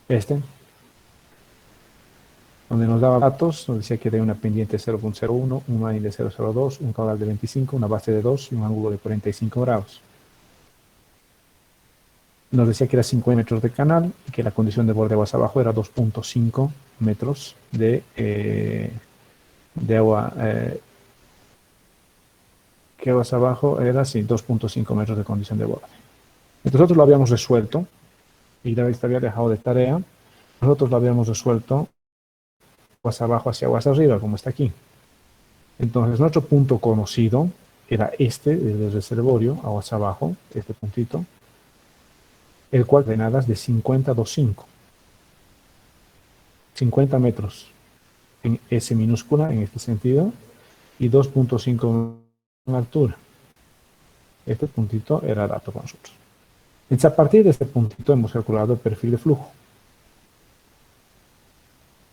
este, donde nos daba datos, nos decía que hay una pendiente de 0.01, un margen de 0.02, un caudal de 25, una base de 2 y un ángulo de 45 grados. Nos decía que era 50 metros de canal y que la condición de borde aguas abajo era 2.5 metros de agua, que aguas abajo era, sí, 2.5 metros de condición de borde. Entonces nosotros lo habíamos resuelto y David había dejado de tarea. Nosotros lo habíamos resuelto aguas abajo hacia aguas arriba, como está aquí. Entonces nuestro punto conocido era este, del reservorio, aguas abajo, este puntito, el cual coordenadas de 50 a 2.5, 50 metros en S minúscula en este sentido y 2.5 en altura. Este puntito era dato para nosotros. Entonces, a partir de este puntito hemos calculado el perfil de flujo.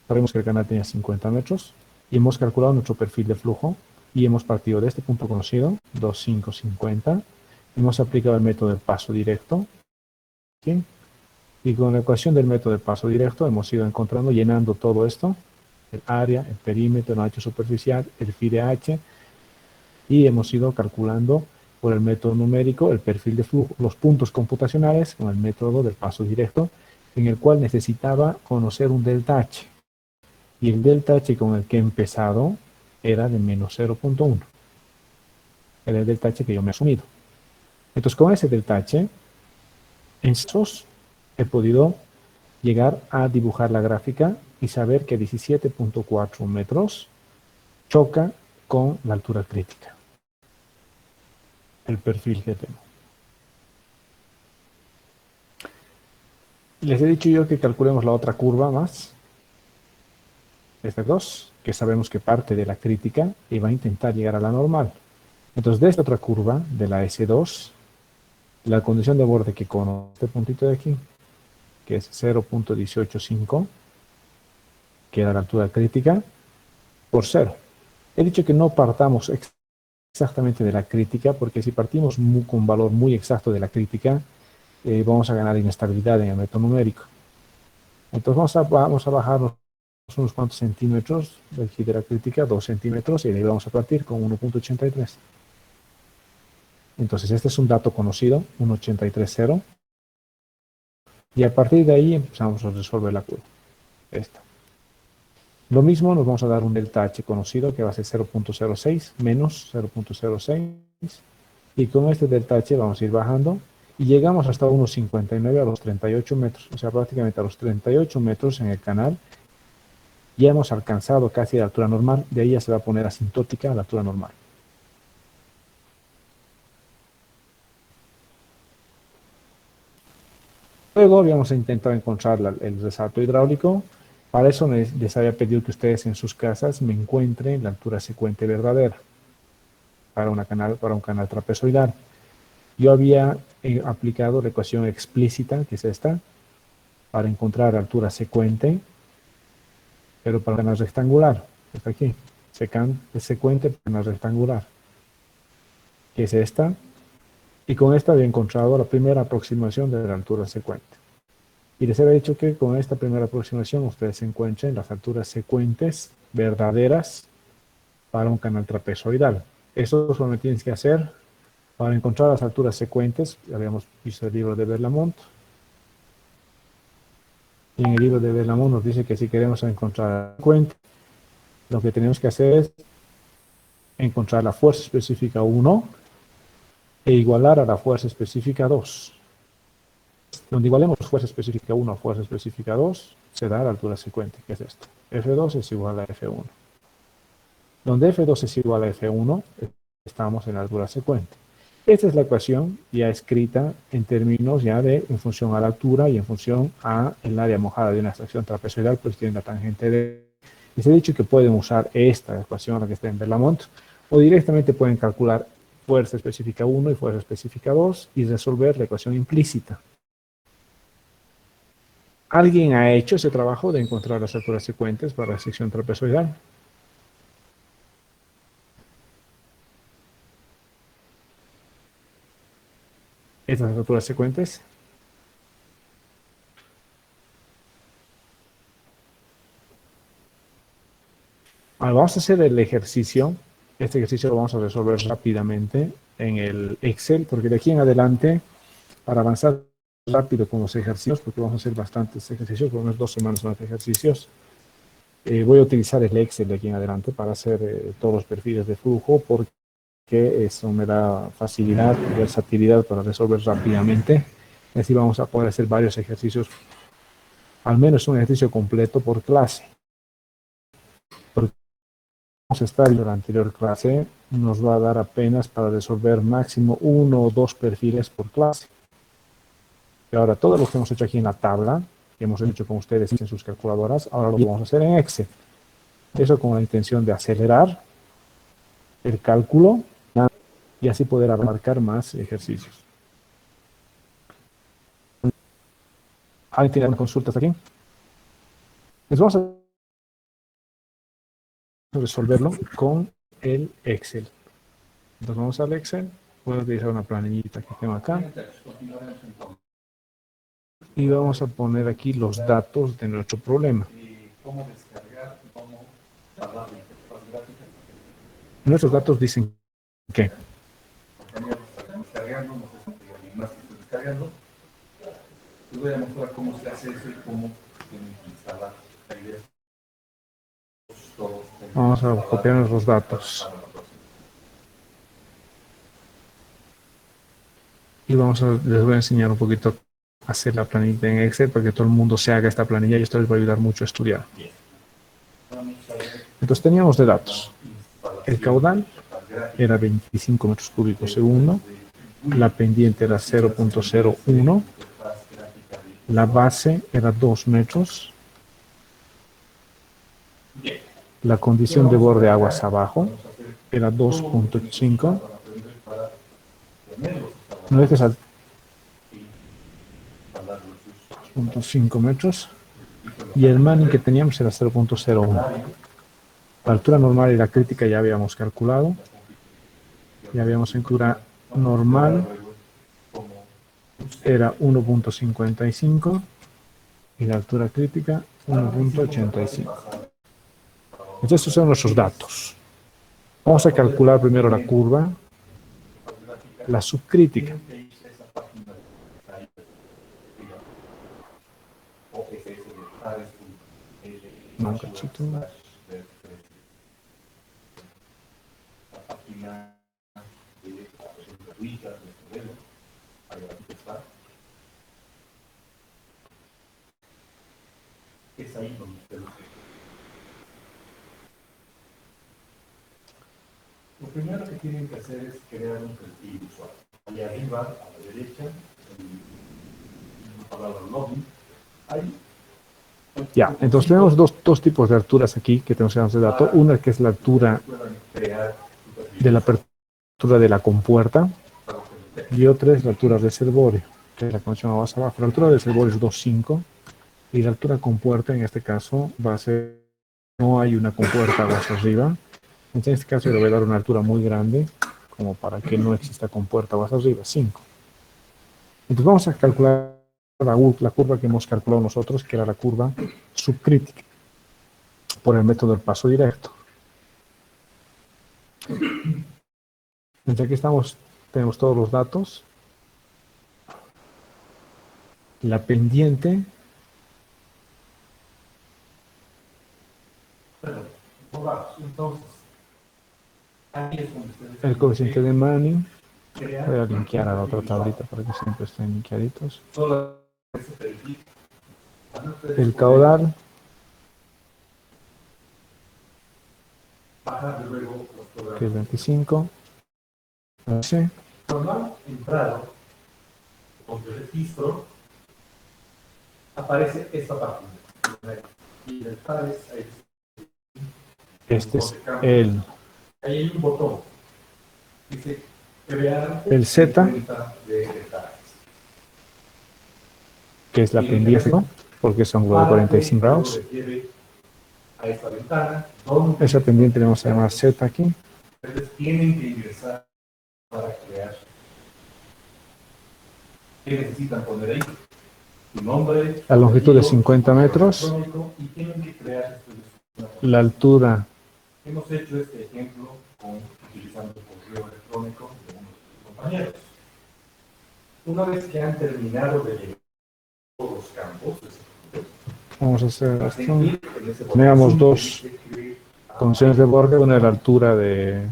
Sabemos que el canal tenía 50 metros y hemos calculado nuestro perfil de flujo y hemos partido de este punto conocido, 2.550. Hemos aplicado el método de paso directo, ¿sí? Y con la ecuación del método de paso directo hemos ido encontrando, llenando todo esto, el área, el perímetro, el ancho superficial, el phi de h, y hemos ido calculando por el método numérico el perfil de flujo, los puntos computacionales con el método del paso directo, en el cual necesitaba conocer un delta h. Y el delta h con el que he empezado era de menos 0.1. Era el delta h que yo me he asumido. Entonces, con ese delta h, en esos he podido llegar a dibujar la gráfica y saber que 17.4 metros choca con la altura crítica, el perfil que tengo. Les he dicho yo que calculemos la otra curva más, esta 2, que sabemos que parte de la crítica y va a intentar llegar a la normal. Entonces, de esta otra curva, de la S2, la condición de borde que con este puntito de aquí, que es 0.185, que era la altura crítica, por 0. He dicho que no partamos exactamente de la crítica, porque si partimos con un valor muy exacto de la crítica, vamos a ganar inestabilidad en el método numérico. Entonces vamos a bajar unos cuantos centímetros del de la crítica, 2 centímetros, y de ahí vamos a partir con 1.83. Entonces este es un dato conocido, 1.830, y a partir de ahí empezamos a resolver la curva. Esta. Lo mismo nos vamos a dar un delta H conocido que va a ser 0.06 menos 0.06, y con este delta H vamos a ir bajando y llegamos hasta 1.59 a los 38 metros, o sea, prácticamente a los 38 metros en el canal ya hemos alcanzado casi la altura normal, de ahí ya se va a poner asintótica a la altura normal. Luego habíamos intentado encontrar el resalto hidráulico. Para eso les había pedido que ustedes en sus casas me encuentren la altura secuente verdadera para un canal trapezoidal. Yo había aplicado la ecuación explícita, que es esta, para encontrar altura secuente, pero para canal rectangular. Está aquí. Es secuente para canal rectangular, que es esta. Y con esta había encontrado la primera aproximación de la altura secuente. Y les había dicho que con esta primera aproximación ustedes encuentren las alturas secuentes verdaderas para un canal trapezoidal. Eso solamente tienes que hacer para encontrar las alturas secuentes. Habíamos visto el libro de Berlamont. Y en el libro de Berlamont nos dice que si queremos encontrar la secuente, lo que tenemos que hacer es encontrar la fuerza específica 1 e igualar a la fuerza específica 2. Donde igualemos fuerza específica 1 a fuerza específica 2, se da la altura secuente, que es esto. F2 es igual a F1. Donde F2 es igual a F1, estamos en la altura secuente. Esta es la ecuación ya escrita en términos ya de en función a la altura y en función a el área mojada de una extracción trapezoidal, pues tiene la tangente de... Les he dicho que pueden usar esta ecuación, la que está en Berlamont, o directamente pueden calcular fuerza específica 1 y fuerza específica 2 y resolver la ecuación implícita. ¿Alguien ha hecho ese trabajo de encontrar las alturas secuentes para la sección trapezoidal? Estas alturas secuentes. Vamos a hacer el ejercicio. Este ejercicio lo vamos a resolver rápidamente en el Excel, porque de aquí en adelante, para avanzar rápido con los ejercicios, porque vamos a hacer bastantes ejercicios, por unas 2 semanas más de ejercicios, voy a utilizar el Excel de aquí en adelante para hacer todos los perfiles de flujo, porque eso me da facilidad y versatilidad para resolver rápidamente. Así vamos a poder hacer varios ejercicios, al menos un ejercicio completo por clase. Porque vamos a estar en la anterior clase, nos va a dar apenas para resolver máximo 1 o 2 perfiles por clase. Y ahora todo lo que hemos hecho aquí en la tabla, que hemos hecho con ustedes en sus calculadoras, ahora lo vamos a hacer en Excel. Eso con la intención de acelerar el cálculo y así poder abarcar más ejercicios. ¿Alguien tiene consultas aquí? Pues vamos a resolverlo con el Excel. Entonces vamos al Excel. Voy a utilizar una planillita que tengo acá. Y vamos a poner aquí los datos de nuestro problema. Nuestros datos dicen que les voy a mostrar cómo se hace eso y cómo tienen que instalar. vamos a copiar nuestros datos. Y les voy a enseñar un poquito a hacer la planilla en Excel para que todo el mundo se haga esta planilla y esto les va a ayudar mucho a estudiar. Entonces teníamos de datos. El caudal era 25 metros cúbicos segundo. La pendiente era 0.01. La base era 2 metros. La condición de borde aguas abajo era 2.5. No dejes al 2.5 metros. Y el manning que teníamos era 0.01. La altura normal y la crítica ya habíamos calculado. Ya habíamos en altura normal. Era 1.55 y la altura crítica 1.85. Entonces estos son nuestros datos. Vamos a calcular primero la curva, la subcrítica. Un cachito. Es ahí donde usted lo primero que tienen que hacer es crear un perfil visual. Ahí arriba, a la derecha, en la palabra login, ahí. Ya, entonces tenemos dos tipos de alturas aquí que tenemos que hacer dato. Una que es la altura de la apertura de la compuerta y otra es la altura del reservorio, que es la conexión más abajo. La altura del reservorio es 2.5 y la altura compuerta en este caso va a ser, no hay una compuerta aguas arriba. En este caso le voy a dar una altura muy grande, como para que no exista compuerta aguas arriba, 5. Entonces vamos a calcular la curva que hemos calculado nosotros, que era la curva subcrítica, por el método del paso directo. Entonces aquí tenemos todos los datos. La pendiente. Entonces, ahí es donde El coeficiente de Manning. Voy a linkear a la otra tablita para que siempre estén linkeaditos. El caudal. Que es 25. Sí. Cuando han entrado con el registro, aparece esta página. Y el pares, este es el. Ahí hay un botón. Dice crear el Z, que es la pendiente, ¿no? Porque es un ángulo de 45 grados. A esta ventana, esa pendiente le vamos a llamar Z aquí. Ustedes tienen que ingresar para crear. ¿Qué necesitan poner ahí? Su nombre. La longitud de 50 metros. La altura Hemos hecho este ejemplo utilizando correo electrónico de uno de nuestros compañeros. Una vez que han terminado de llenar todos los campos, vamos a hacer esto. Tenemos dos condiciones de borde, una de la altura de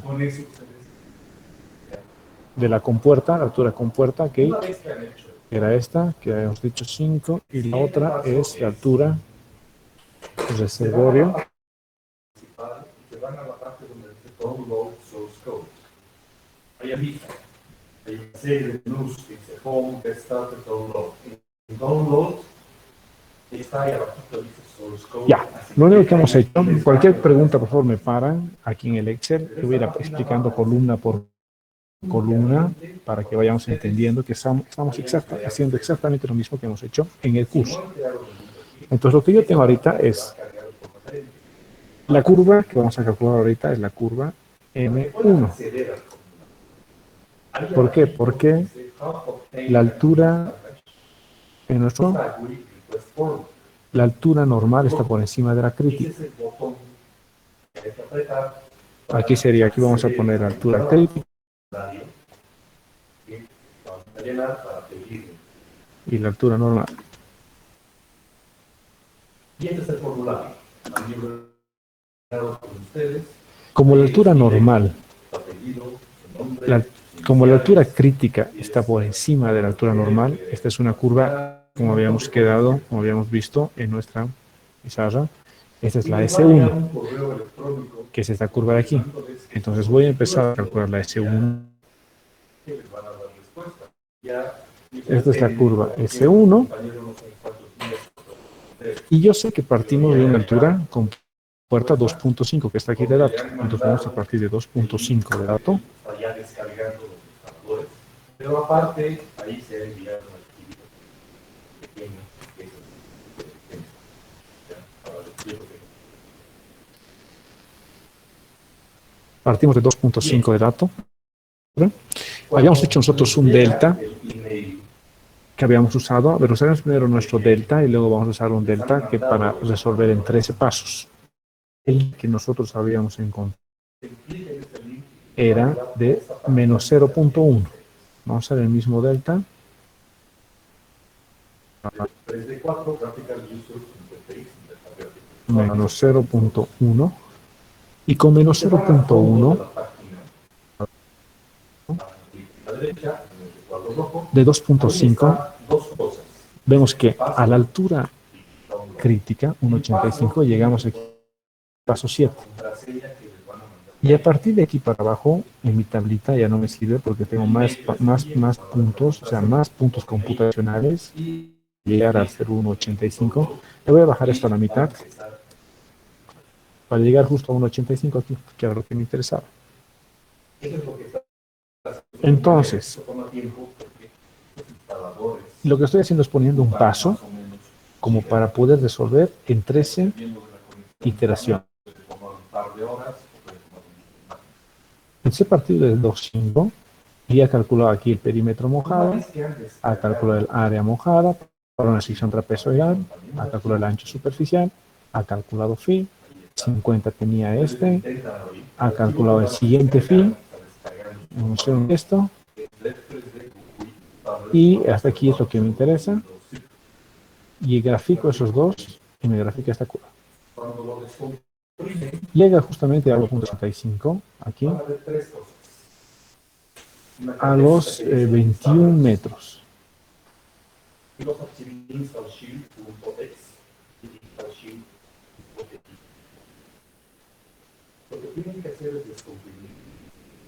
la compuerta, altura compuerta, gate, que era esta, que habíamos dicho 5, y la otra es la altura reservorio. Se van a la parte donde dice download source code. Ahí avisa. Hay una serie de menús que dice home, get started, download. En download está ahí abajo, dice source code. Ya, lo único que hemos hecho, cualquier pregunta por favor me paran aquí en el Excel, yo voy a ir explicando columna por columna para que vayamos entendiendo que estamos haciendo exactamente lo mismo que hemos hecho en el curso. Entonces lo que yo tengo ahorita es la curva que vamos a calcular ahorita es la curva M1. ¿Por qué? Porque la altura en nuestro, la altura normal está por encima de la crítica. Aquí sería, aquí vamos a poner la altura crítica y la altura normal. Y este es el formulario. Como la altura normal, como la altura crítica está por encima de la altura normal, esta es una curva como habíamos quedado, como habíamos visto en nuestra pizarra. Esta es la S1, que es esta curva de aquí. Entonces voy a empezar a calcular la S1. Esta es la curva S1. Y yo sé que partimos de una altura con puerta 2.5, que está aquí de dato. Entonces vamos a partir de 2.5 de dato. Pero aparte, ahí se ha enviado un archivo pequeño que es Partimos de 2.5 de dato. Habíamos hecho nosotros un delta que habíamos usado. A ver, usaremos primero nuestro delta y luego vamos a usar un delta que para resolver en 13 pasos. El que nosotros habíamos encontrado era de menos 0.1. Vamos a hacer el mismo delta. Menos 0.1. Y con menos 0.1 de 2.5 vemos que a la altura crítica, 1.85, llegamos aquí paso 7. Y a partir de aquí para abajo, en mi tablita ya no me sirve porque tengo más puntos, o sea, más puntos computacionales. Llegar al 0.185. Le voy a bajar esto a la mitad para llegar justo a 1.85 aquí, que era lo que me interesaba. Entonces, lo que estoy haciendo es poniendo un paso como para poder resolver en 13 iteraciones. Entonces, a partir del 2.5, y he calculado aquí el perímetro mojado, ha calculado el área mojada para una sección trapezoidal, ha calculado el ancho superficial, ha calculado phi, 50 tenía este, ha calculado el siguiente phi, esto, y hasta aquí es lo que me interesa, y grafico esos dos, y me grafica esta curva. Llega justamente a 1.85, aquí, a los 21 metros.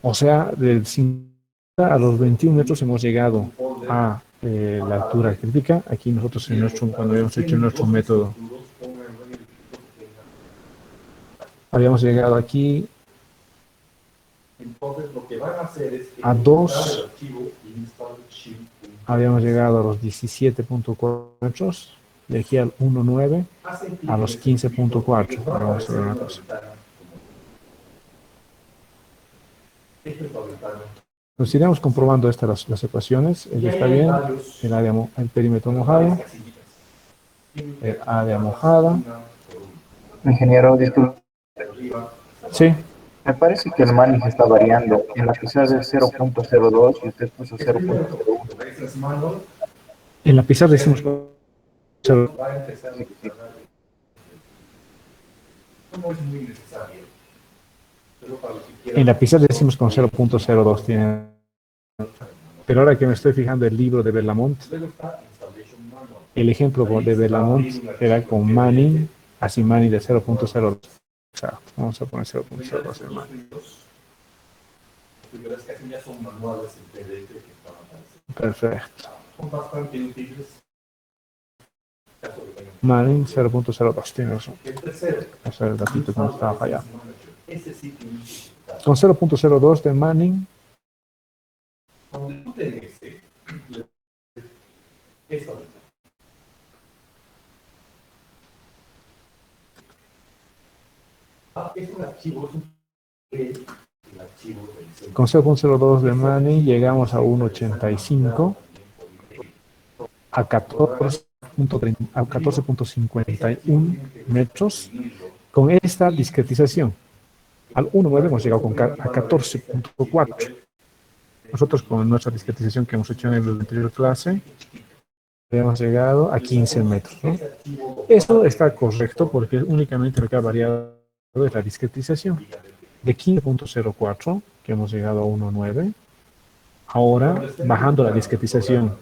O sea, del 50 a los 21 metros hemos llegado a la altura crítica. Aquí nosotros cuando habíamos hecho nuestro método, habíamos llegado aquí a 2, habíamos llegado a los 17.4 metros, de aquí al 1.9 a los 15.4. Ahora vamos a ver una cosa. Nos iremos comprobando las ecuaciones. Está bien, el perímetro mojado, el área mojada. Ingeniero, disculpe. Sí, Me parece que el Manning se está variando. En la pizarra es 0.02 y usted puso El primero, 0.01. a veces manual, en la pizarra decimos cero- va a empezar a Sí, sí. usar. No es muy necesario, pero para los que en quieran. la pizarra decimos con 0.02 tiene. Pero ahora que me estoy fijando el libro de Berlamont, Luego está Installation Manual. el ejemplo de Berlamont era con Manning, así Manning de 0.02. Exacto, vamos a poner 0.02 en Manning. Los primeras casi ya son manuales en PDF que están apareciendo. Perfecto. Son bastante útiles. Caso que tengan. Manning 0.02, tiene razón. El tercero, O sea, el datito que no estaba fallando. ese sí tiene que estar. Con 0.02 de Manning, Cuando tú tengas esta ventana. Es un archivo, el archivo del centro. con 0.02 de Manning llegamos a 1.85 a 14.51 metros con esta discretización. Al 1.9 hemos llegado a 14.4. Nosotros con nuestra discretización que hemos hecho en la anterior clase, hemos llegado a 15 metros, ¿no? Eso está correcto porque únicamente lo que ha variado es la discretización. De 15.04, que hemos llegado a 1.9, ahora bajando la discretización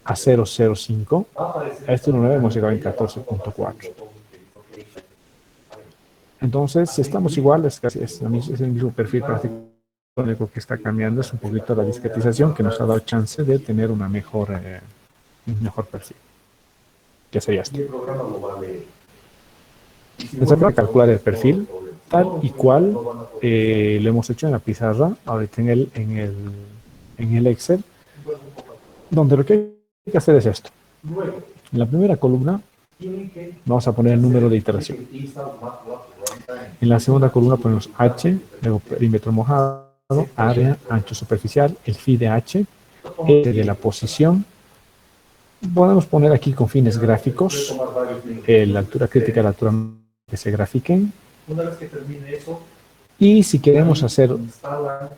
a 0.05, a este 1.9 hemos llegado en 14.4. Entonces, estamos iguales, es el mismo perfil práctico. Lo único que está cambiando es un poquito la discretización que nos ha dado chance de tener un mejor perfil. Que sería esto. Entonces, para calcular el perfil, tal y cual lo hemos hecho en la pizarra, ahorita en el Excel, donde lo que hay que hacer es esto. En la primera columna vamos a poner el número de iteración. En la segunda columna ponemos H, luego perímetro mojado, área, ancho superficial, el phi de H, de la posición. Podemos poner aquí con fines gráficos la altura crítica y la altura que se grafiquen. Y si queremos hacer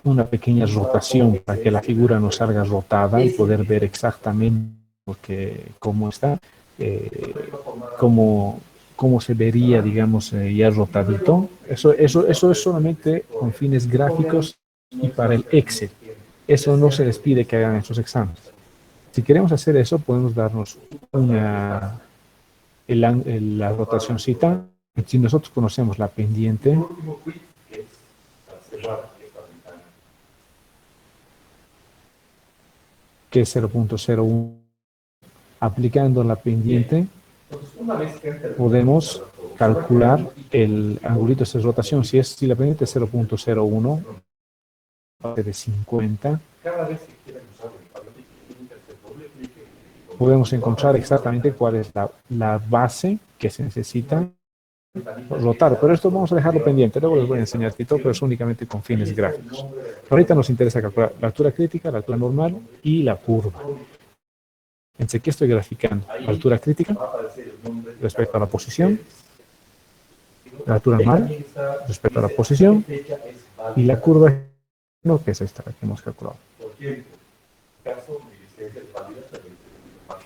una pequeña rotación para que la figura nos salga rotada y poder ver exactamente cómo está, cómo se vería, digamos, ya rotadito. Eso es solamente con fines gráficos y para el Excel. Eso no se les pide que hagan esos exámenes. Si queremos hacer eso, podemos darnos la rotacióncita. Si nosotros conocemos la pendiente, que es 0.01, aplicando la pendiente, podemos calcular el angulito de rotación. Si la pendiente es 0.01, de 50, podemos encontrar exactamente cuál es la base que se necesita rotar, pero esto vamos a dejarlo pendiente, luego les voy a enseñar todo, pero es únicamente con fines gráficos. Ahorita nos interesa calcular la altura crítica, la altura normal y la curva. Entonces, ¿qué estoy graficando? La altura crítica respecto a la posición, la altura normal respecto a la posición y la curva, no, que es esta que hemos calculado.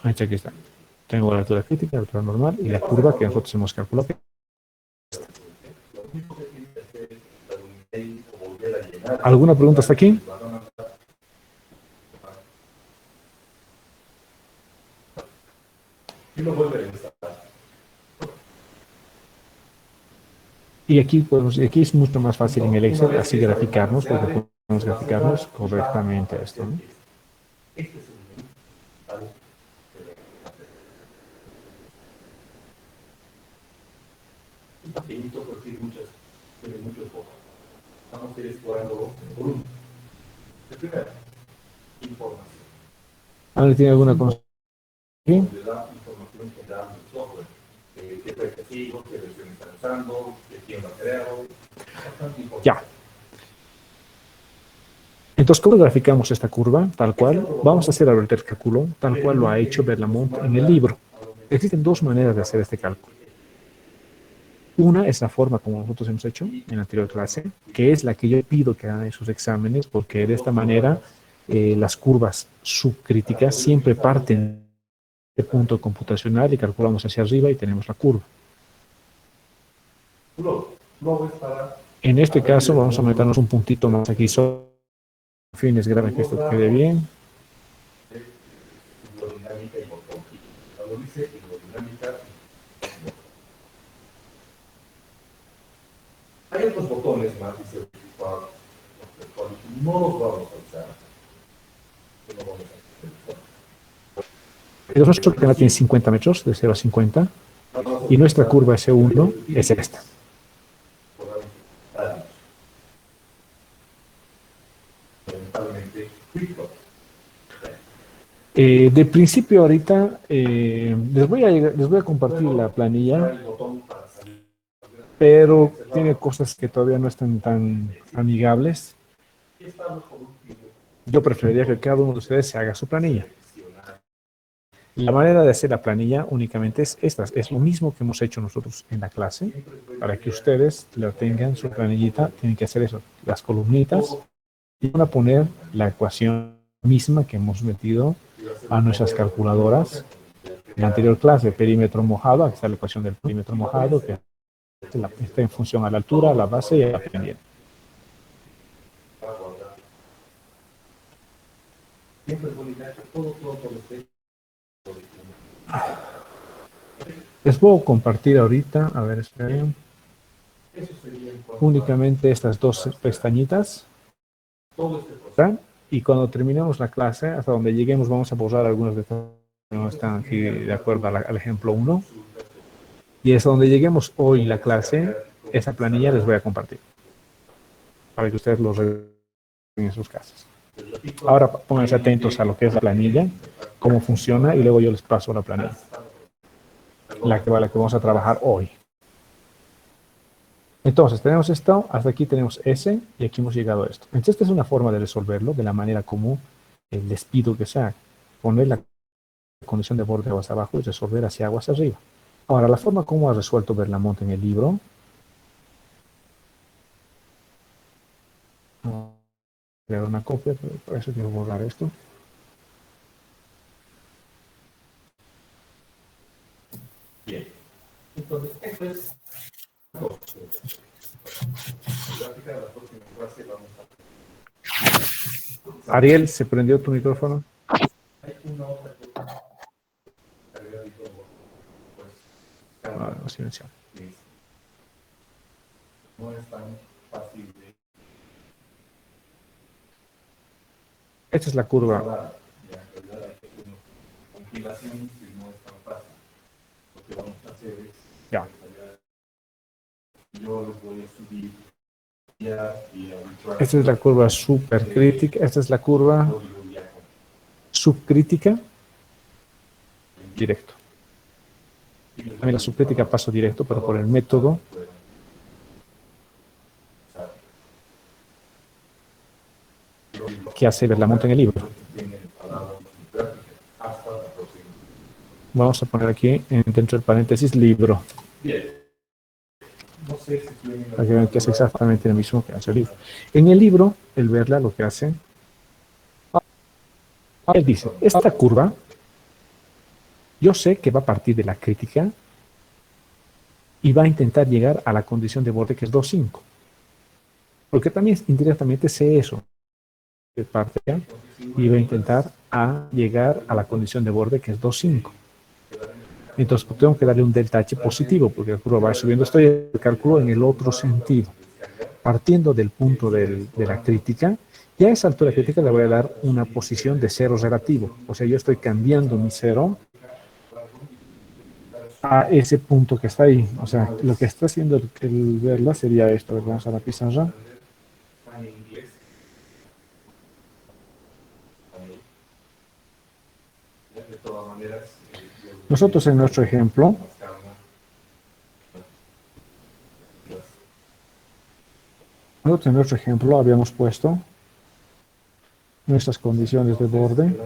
Aquí está. Tengo la altura crítica, la altura normal y la curva que nosotros hemos calculado. ¿Alguna pregunta hasta aquí? Y aquí es mucho más fácil en el Excel así graficarnos, porque podemos graficarnos correctamente esto, ¿no? Vamos a ir explorando por uno. El primero, información. ¿Alguien tiene alguna cosa? ¿Sí? Le da información general del software. Qué prestativos, qué versión están usando, quién lo ha creado. Ya. Entonces, ¿cómo graficamos esta curva? Tal cual. Vamos a hacer ahorita el cálculo, tal cual lo ha hecho Berlamont en el libro. Existen dos maneras de hacer este cálculo. Una es la forma como nosotros hemos hecho en la anterior clase, que es la que yo pido que hagan en sus exámenes, porque de esta manera las curvas subcríticas siempre parten de punto computacional y calculamos hacia arriba y tenemos la curva. En este caso vamos a meternos un puntito más aquí, solo fines, grave que esto quede bien. Hay otros botones más, dice no los vamos a usar. El nuestro canal tiene 50 metros, de 0 a 50, y nuestra curva S1 es esta. De principio ahorita les voy a compartir la planilla, pero tiene cosas que todavía no están tan amigables. Yo preferiría que cada uno de ustedes se haga su planilla. La manera de hacer la planilla únicamente es esta, es lo mismo que hemos hecho nosotros en la clase. Para que ustedes la tengan su planillita, tienen que hacer eso, las columnitas, y van a poner la ecuación misma que hemos metido a nuestras calculadoras en la anterior clase, perímetro mojado. Aquí está la ecuación del perímetro mojado, que está en función a la altura, a la base y a la pendiente. Les puedo compartir ahorita, a ver, esperen, únicamente estas dos pestañitas. Y cuando terminemos la clase, hasta donde lleguemos, vamos a borrar algunos de estos que no están aquí de acuerdo al ejemplo 1. Y hasta donde lleguemos hoy la clase, esa planilla les voy a compartir para que ustedes lo revisen en sus casas. Ahora pónganse atentos a lo que es la planilla, cómo funciona, y luego yo les paso la planilla, la que vamos a trabajar hoy. Entonces, tenemos esto, hasta aquí tenemos S, y aquí hemos llegado a esto. Entonces, esta es una forma de resolverlo de la manera como les pido que sea, poner la condición de borde aguas abajo y resolver hacia aguas arriba. Ahora, la forma como ha resuelto Berlamonte en el libro. Voy a crear una copia, pero para eso quiero borrar esto. Bien. Entonces, esto es Ariel, ¿se prendió tu micrófono? No, silencio. No es tan fácil de Esta es la curva. compilación y no es tan fácil. Lo que vamos a hacer es Ya. yo les voy a subir ya y Esta es la curva supercrítica. Esta es la curva subcrítica directo. A mí la subcrítica paso directo, pero por el método que hace Berlamonte en el libro. Vamos a poner aquí dentro del paréntesis libro. Para que vean que es exactamente lo mismo que hace el libro. En el libro, el verla lo que hace, él dice, esta curva, yo sé que va a partir de la crítica y va a intentar llegar a la condición de borde que es 2,5. Porque también indirectamente sé eso. Que parte y va a intentar llegar a la condición de borde que es 2,5. Entonces tengo que darle un delta H positivo porque la curva va subiendo. Estoy el cálculo en el otro sentido. Partiendo del punto de la crítica, y a esa altura crítica le voy a dar una posición de cero relativo. O sea, yo estoy cambiando mi cero a ese punto que está ahí. O sea, lo que está haciendo el verla sería esto. Vamos a la pizarra. Nosotros en nuestro ejemplo habíamos puesto nuestras condiciones de borde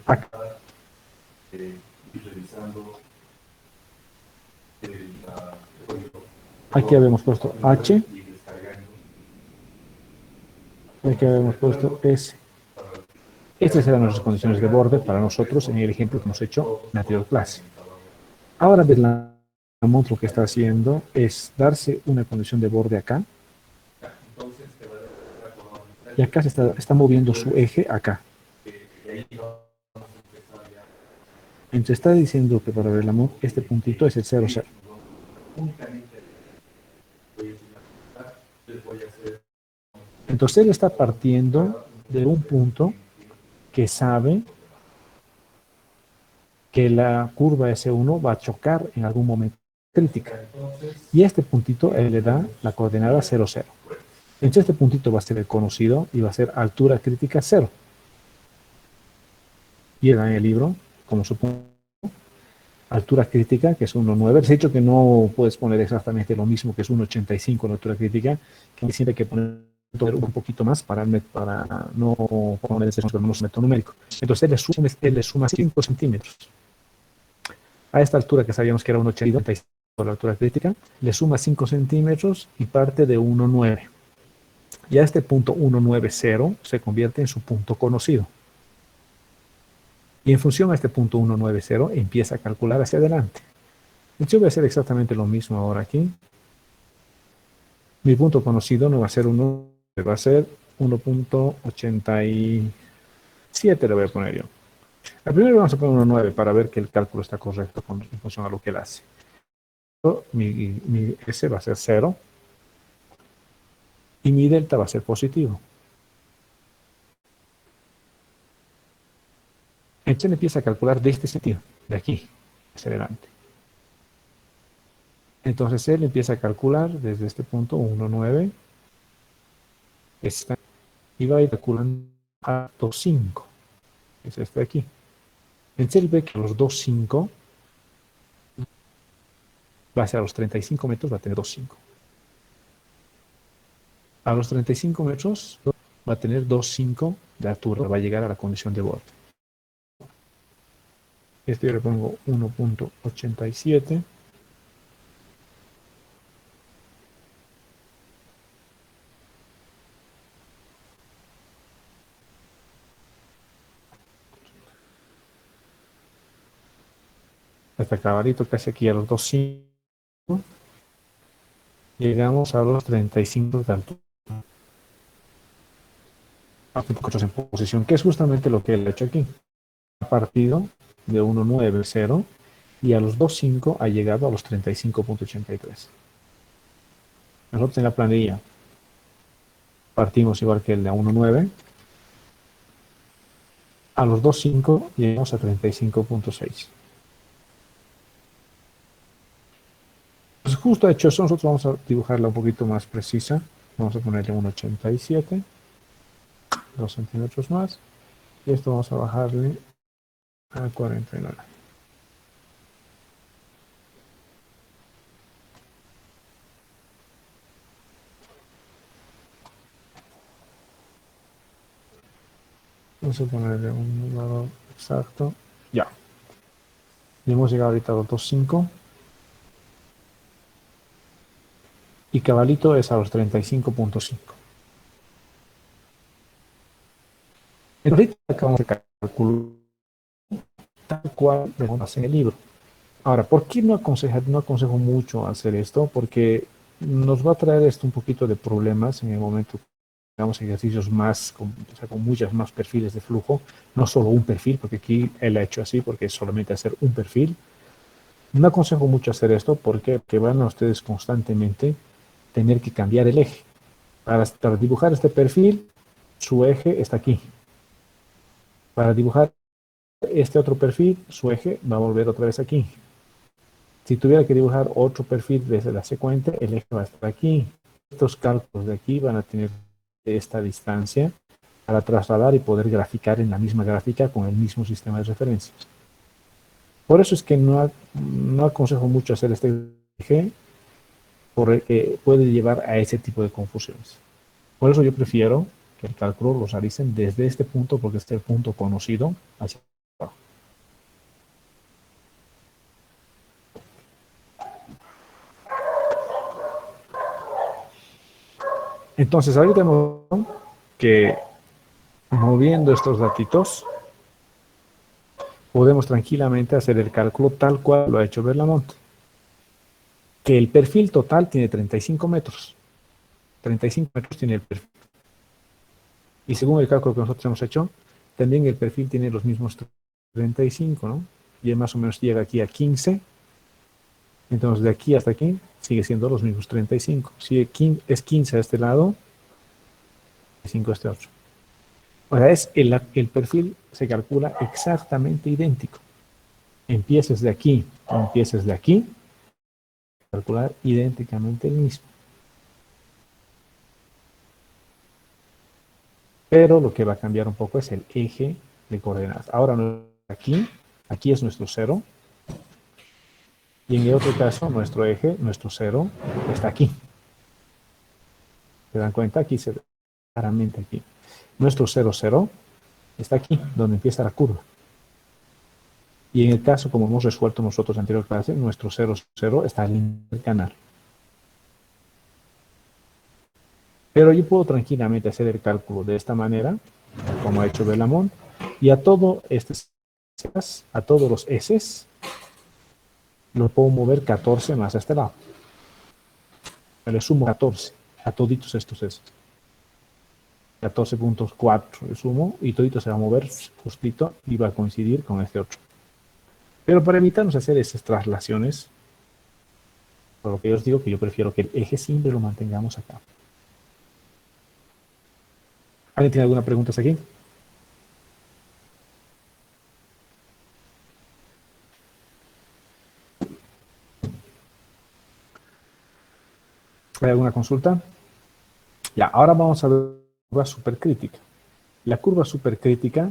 acá. Aquí habíamos puesto H. Aquí habíamos puesto S. Estas eran nuestras condiciones de borde para nosotros en el ejemplo que hemos hecho en la anterior clase. Ahora Lamont lo que está haciendo es darse una condición de borde acá. Y acá se está moviendo su eje acá. Entonces está diciendo que para Lamont este puntito es el 0, 0. Entonces él está partiendo de un punto que sabe que la curva S1 va a chocar en algún momento crítica. Y a este puntito él le da la coordenada 0, 0. Entonces este puntito va a ser el conocido y va a ser altura crítica 0. Y él da en el libro, como supongo, altura crítica, que es 1,9. Les he dicho que no puedes poner exactamente lo mismo que es 1,85 la altura crítica, que siempre hay que poner un poquito más para no poner ese método numérico. Entonces él le suma 5 centímetros. A esta altura que sabíamos que era 1,85 la altura crítica, le suma 5 centímetros y parte de 1,9. Y a este punto 1,90 se convierte en su punto conocido. Y en función a este punto 1,90 empieza a calcular hacia adelante. Entonces yo voy a hacer exactamente lo mismo ahora aquí. Mi punto conocido no va a ser 1, va a ser 1,87 le voy a poner yo. Al primero vamos a poner 1,9 para ver que el cálculo está correcto en función a lo que él hace. Mi S va a ser 0 y mi delta va a ser positivo. Entonces él empieza a calcular de este sentido, de aquí, hacia adelante. Entonces él empieza a calcular desde este punto 1,9 y va a ir calculando a 2,5, que es este de aquí. Entonces él ve que a los 2,5 va a ser a los 35 metros, va a tener 2,5. A los 35 metros va a tener 2,5 de altura, va a llegar a la condición de borde. Este yo le pongo 1,87. Hasta cabalito casi aquí a los 2,5. Llegamos a los 35 de altura. En posición, que es justamente lo que él ha hecho aquí. Ha partido de 1,90 y a los 2,5 ha llegado a los 35,83. Nosotros en la planilla partimos igual que el de 1,9. A los 2,5 llegamos a 35,6. Pues justo hecho eso, nosotros vamos a dibujarla un poquito más precisa. Vamos a ponerle 1,87, 2 centímetros más. Y esto vamos a bajarle a 49. Vamos a ponerle un valor exacto. Ya. Y hemos llegado ahorita a los 2,5. Y cabalito es a los 35,5. Ahorita acabamos de calcular tal cual lo hace en el libro. Ahora, ¿por qué no aconsejo mucho hacer esto? Porque nos va a traer esto un poquito de problemas en el momento que hagamos ejercicios más, con muchas más perfiles de flujo, no solo un perfil, porque aquí él ha hecho así, porque es solamente hacer un perfil. No aconsejo mucho hacer esto porque van a ustedes constantemente tener que cambiar el eje. Para dibujar este perfil, su eje está aquí. Para dibujar este otro perfil, su eje va a volver otra vez aquí. Si tuviera que dibujar otro perfil desde la secuente, el eje va a estar aquí. Estos cálculos de aquí van a tener esta distancia para trasladar y poder graficar en la misma gráfica con el mismo sistema de referencias. Por eso es que no aconsejo mucho hacer este eje, porque puede llevar a ese tipo de confusiones. Por eso yo prefiero que el cálculo lo realicen desde este punto, porque este es el punto conocido hacia abajo. Entonces, ahorita tenemos que moviendo estos datitos, podemos tranquilamente hacer el cálculo tal cual lo ha hecho Berlamont. Que el perfil total tiene 35 metros. 35 metros tiene el perfil. Y según el cálculo que nosotros hemos hecho, también el perfil tiene los mismos 35, ¿no? Y más o menos llega aquí a 15. Entonces, de aquí hasta aquí sigue siendo los mismos 35. Si es 15 a este lado, 5 a este otro. O sea, el perfil se calcula exactamente idéntico. Empieces de aquí o empieces de aquí, calcular idénticamente el mismo. Pero lo que va a cambiar un poco es el eje de coordenadas. Ahora aquí es nuestro 0. Y en el otro caso, nuestro eje, nuestro 0, está aquí. ¿Se dan cuenta? Aquí se ve claramente aquí. Nuestro 0, 0 está aquí, donde empieza la curva. Y en el caso, como hemos resuelto nosotros en la anterior clase, nuestro 0, 0 está en el canal. Pero yo puedo tranquilamente hacer el cálculo de esta manera, como ha hecho Berlamont, y a todos los S lo puedo mover 14 más a este lado. Le sumo 14 a toditos estos S. 14.4 le sumo y todito se va a mover justito y va a coincidir con este otro. Pero para evitarnos hacer esas traslaciones, por lo que yo os digo que yo prefiero que el eje siempre lo mantengamos acá. ¿Alguien tiene alguna pregunta aquí? ¿Hay alguna consulta? Ya, ahora vamos a ver la curva supercrítica. La curva supercrítica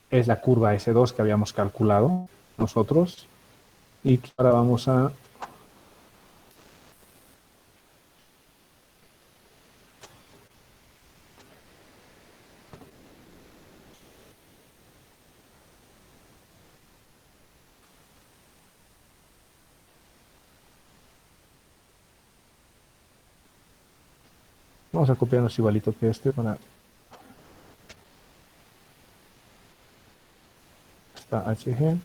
es la curva S2 que habíamos calculado nosotros y ahora vamos a copiarnos igualito que este para esta HG.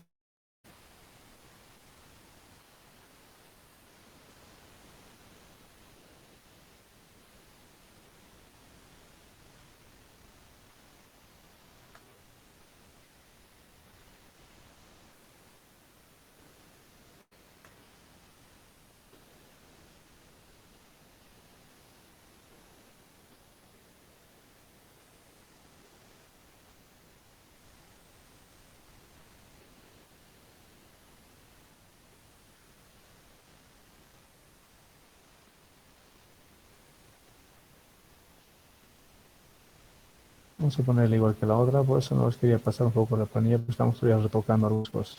Vamos a ponerle igual que la otra, por eso no les quería pasar un poco la planilla, porque estamos todavía retocando algunas cosas.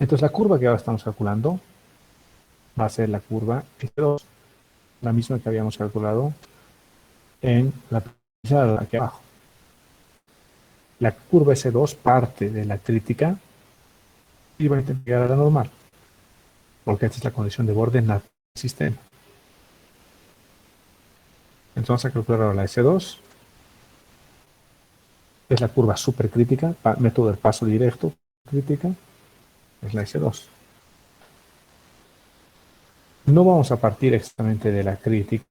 Entonces la curva que ahora estamos calculando va a ser la curva S2, la misma que habíamos calculado en la planilla aquí abajo. La curva S2 parte de la crítica y va a intentar llegar a la normal, porque esta es la condición de borde natural del sistema. Entonces vamos a calcular ahora la S2, es la curva supercrítica, método del paso directo, crítica, es la S2. No vamos a partir exactamente de la crítica.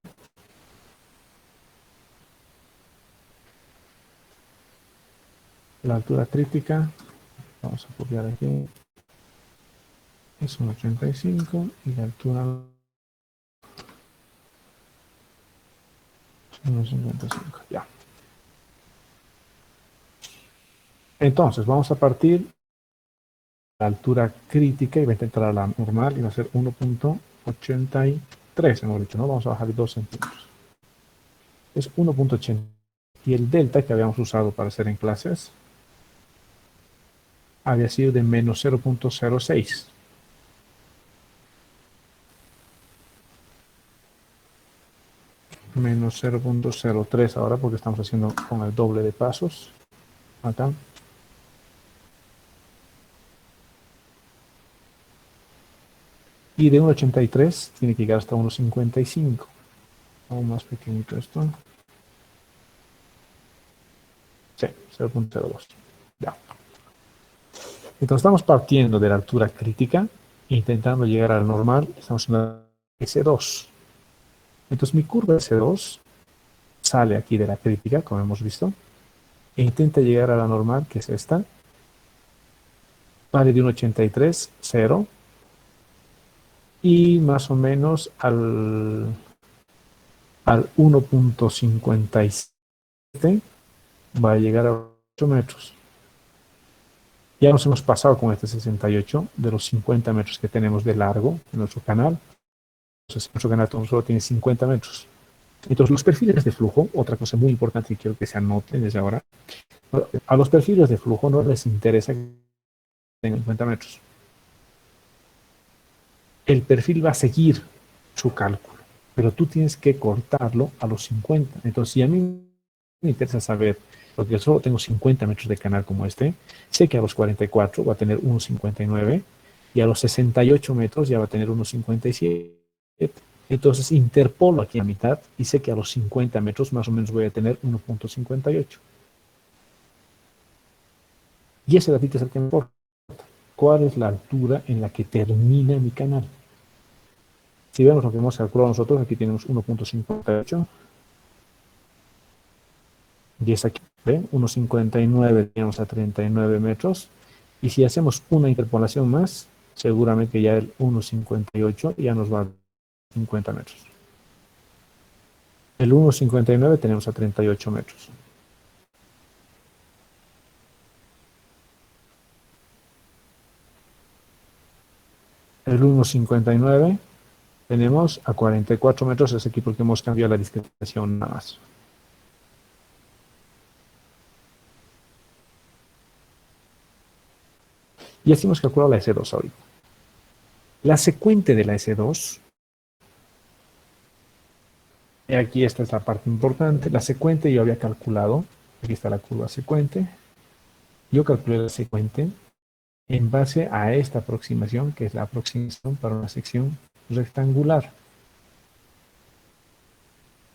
La altura crítica, vamos a copiar aquí, es 1,85 y la altura 1,55, ya. Entonces vamos a partir de la altura crítica y va a intentar a la normal y va a ser 1,83, hemos dicho, ¿no? Vamos a bajar 2 centímetros. Es 1,80. Y el delta que habíamos usado para hacer en clases había sido de menos 0,06. Menos 0,03 ahora porque estamos haciendo con el doble de pasos. Acá. Y de 1,83 tiene que llegar hasta 1,55. Aún más pequeñito esto. Sí, 0,02. Ya. Entonces estamos partiendo de la altura crítica, intentando llegar al normal. Estamos en la S2. Entonces mi curva S2 sale aquí de la crítica, como hemos visto, e intenta llegar a la normal, que es esta. Vale de 1,83, 0. Y más o menos al 1,57 va a llegar a 8 metros. Ya nos hemos pasado con este 68 de los 50 metros que tenemos de largo en nuestro canal. Entonces, nuestro canal solo tiene 50 metros. Entonces, los perfiles de flujo, otra cosa muy importante que quiero que se anoten desde ahora, a los perfiles de flujo no les interesa que tengan 50 metros. El perfil va a seguir su cálculo, pero tú tienes que cortarlo a los 50. Entonces, si a mí me interesa saber, porque yo solo tengo 50 metros de canal como este, sé que a los 44 va a tener 1,59 y a los 68 metros ya va a tener 1,57. Entonces interpolo aquí a mitad y sé que a los 50 metros más o menos voy a tener 1,58. Y ese datito es el que me importa. ¿Cuál es la altura en la que termina mi canal? Si vemos lo que hemos calculado nosotros, aquí tenemos 1,58. Y es aquí, ¿ven? 1,59 tenemos a 39 metros. Y si hacemos una interpolación más, seguramente ya el 1,58 ya nos va a 50 metros. El 1,59 tenemos a 38 metros. El 1,59 tenemos a 44 metros, es aquí porque hemos cambiado la discretación nada más. Y así hemos calculado la S2 ahorita. La secuente de la S2, y aquí esta es la parte importante, la secuente yo había calculado, aquí está la curva secuente, yo calculé la secuente en base a esta aproximación, que es la aproximación para una sección rectangular.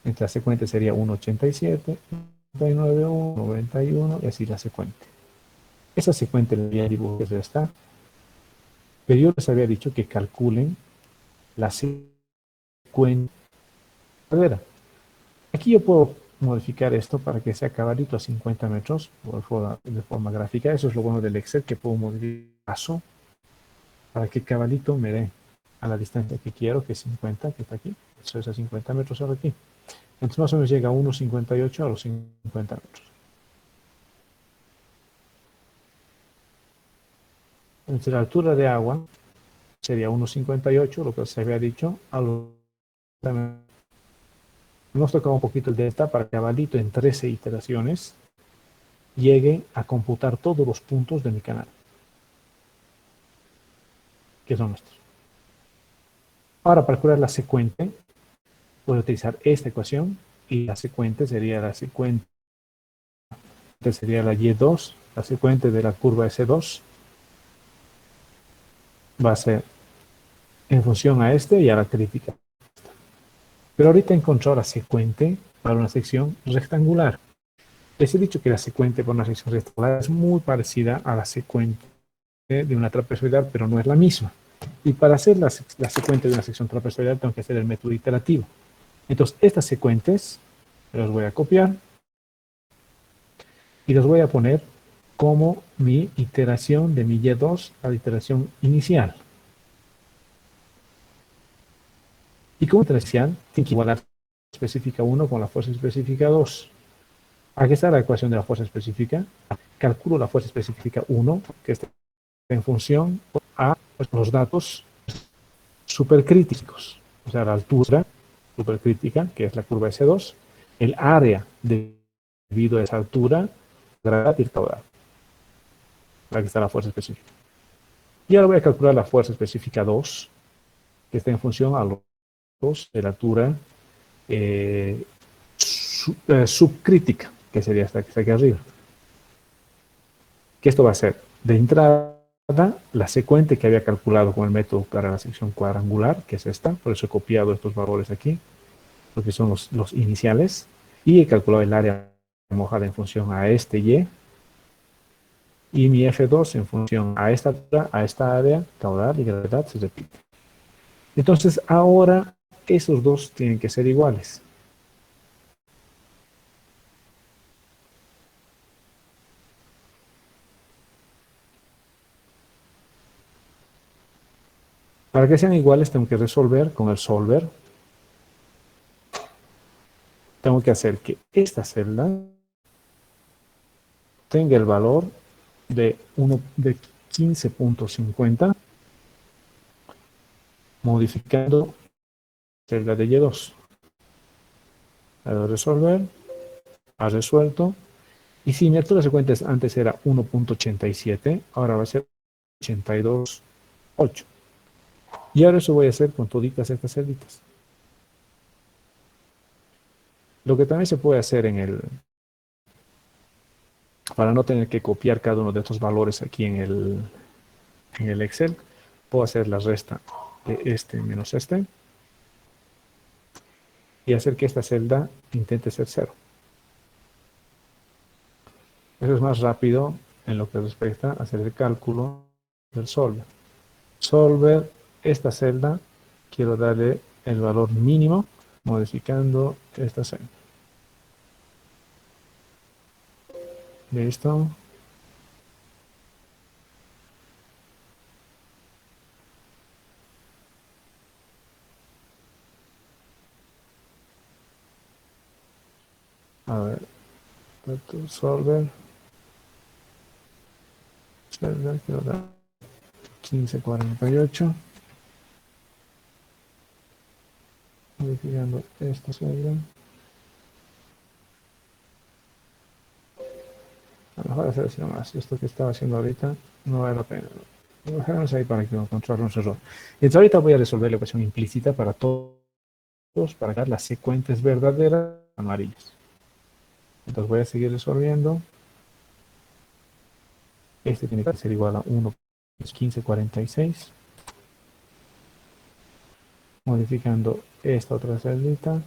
Entonces la secuente sería 1,87, 99, 91 y así la secuente. Esa secuente le había dibujado desde esta, pero yo les había dicho que calculen la secuencia. Aquí yo puedo modificar esto para que sea caballito a 50 metros de forma gráfica. Eso es lo bueno del Excel, que puedo modificar paso para que caballito me dé a la distancia que quiero, que es 50, que está aquí. Eso es a 50 metros ahora aquí. Entonces más o menos llega a 1,58 a los 50 metros. Entonces la altura de agua sería 1,58, lo que se había dicho, a los 50 metros. Hemos tocado un poquito el delta para que caballito en 13 iteraciones llegue a computar todos los puntos de mi canal, que son estos. Ahora, para calcular la secuente, puedo utilizar esta ecuación y la secuente sería la secuente, sería la Y2, la secuente de la curva S2 va a ser en función a este y a la crítica. Pero ahorita he encontrado la secuente para una sección rectangular. Les he dicho que la secuente para una sección rectangular es muy parecida a la secuente de una trapezoidal, pero no es la misma. Y para hacer la secuente de una sección trapezoidal tengo que hacer el método iterativo. Entonces, estas secuentes las voy a copiar y las voy a poner como mi iteración de mi Y2 a la iteración inicial. Y como iteración, tiene que igualar la fuerza específica 1 con la fuerza específica 2. Aquí está la ecuación de la fuerza específica. Calculo la fuerza específica 1, que está en función a los datos supercríticos. O sea, la altura supercrítica, que es la curva S2, el área debido a esa altura, gravedad y caudal. Aquí está la fuerza específica. Y ahora voy a calcular la fuerza específica 2, que está en función a los de la altura subcrítica, que sería esta que está aquí arriba. Que esto va a ser de entrada la secuente que había calculado con el método para la sección cuadrangular, que es esta, por eso he copiado estos valores aquí, porque son los iniciales, y he calculado el área mojada en función a este y mi F2 en función a esta área caudal y gravedad se repite. Entonces ahora esos dos tienen que ser iguales. Para que sean iguales tengo que resolver con el solver. Tengo que hacer que esta celda tenga el valor de 15.50 modificando celda de Y2. Le doy resolver, ha resuelto, y si mi altura de secuencia antes era 1.87, ahora va a ser 82.8. Y ahora eso voy a hacer con toditas estas celditas. Lo que también se puede hacer para no tener que copiar cada uno de estos valores aquí en el Excel, puedo hacer la resta de este menos este y hacer que esta celda intente ser 0. Eso es más rápido en lo que respecta a hacer el cálculo del solver. Solver, esta celda, quiero darle el valor mínimo modificando esta celda. Listo. A ver, solver. Celda, quiero dar 1548. Modificando esta celda. A lo mejor hacer así nomás. Esto que estaba haciendo ahorita no vale la pena. Lo dejamos ahí para que encontremos un error. Entonces ahorita voy a resolver la ecuación implícita para todos, para dar las secuencias verdaderas amarillas. Entonces voy a seguir resolviendo. Este tiene que ser igual a 1 es 1546. Modificando esta otra celda.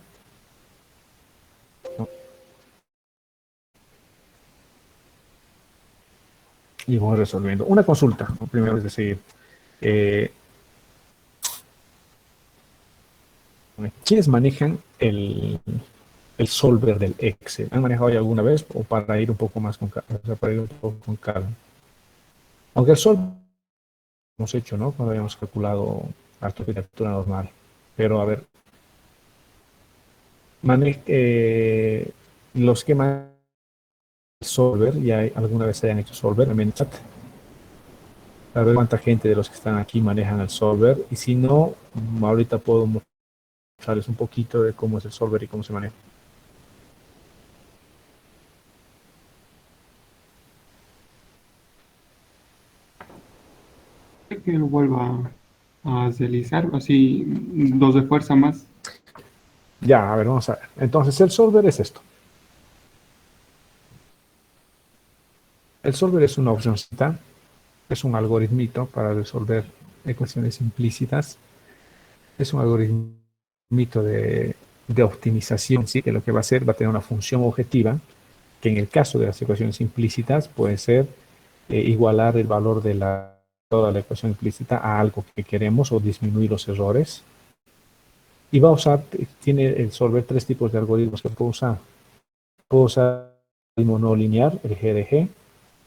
Y voy resolviendo. Una consulta, primero, es decir, ¿quiénes manejan el solver del Excel? ¿Han manejado ya alguna vez o para ir un poco más con calma? O sea, para ir un poco con calma. Aunque el solver hemos hecho, ¿no? Cuando habíamos calculado la arquitectura normal. Pero a ver, los que manejan el solver, ya alguna vez hayan hecho solver, también en el chat. A ver cuánta gente de los que están aquí manejan el solver. Y si no, ahorita puedo mostrarles un poquito de cómo es el solver y cómo se maneja. Que lo vuelva a deslizar, así dos de fuerza más. Ya, a ver, vamos a ver. Entonces, el solver es esto. El solver es una opcióncita, es un algoritmito para resolver ecuaciones implícitas. Es un algoritmito de optimización, ¿sí? Que lo que va a hacer va a tener una función objetiva, que en el caso de las ecuaciones implícitas puede ser igualar el valor de toda la ecuación implícita a algo que queremos o disminuir los errores. Y va a usar, tiene el solver 3 tipos de algoritmos que puedo usar. Puedo usar el algoritmo no lineal, el GDG.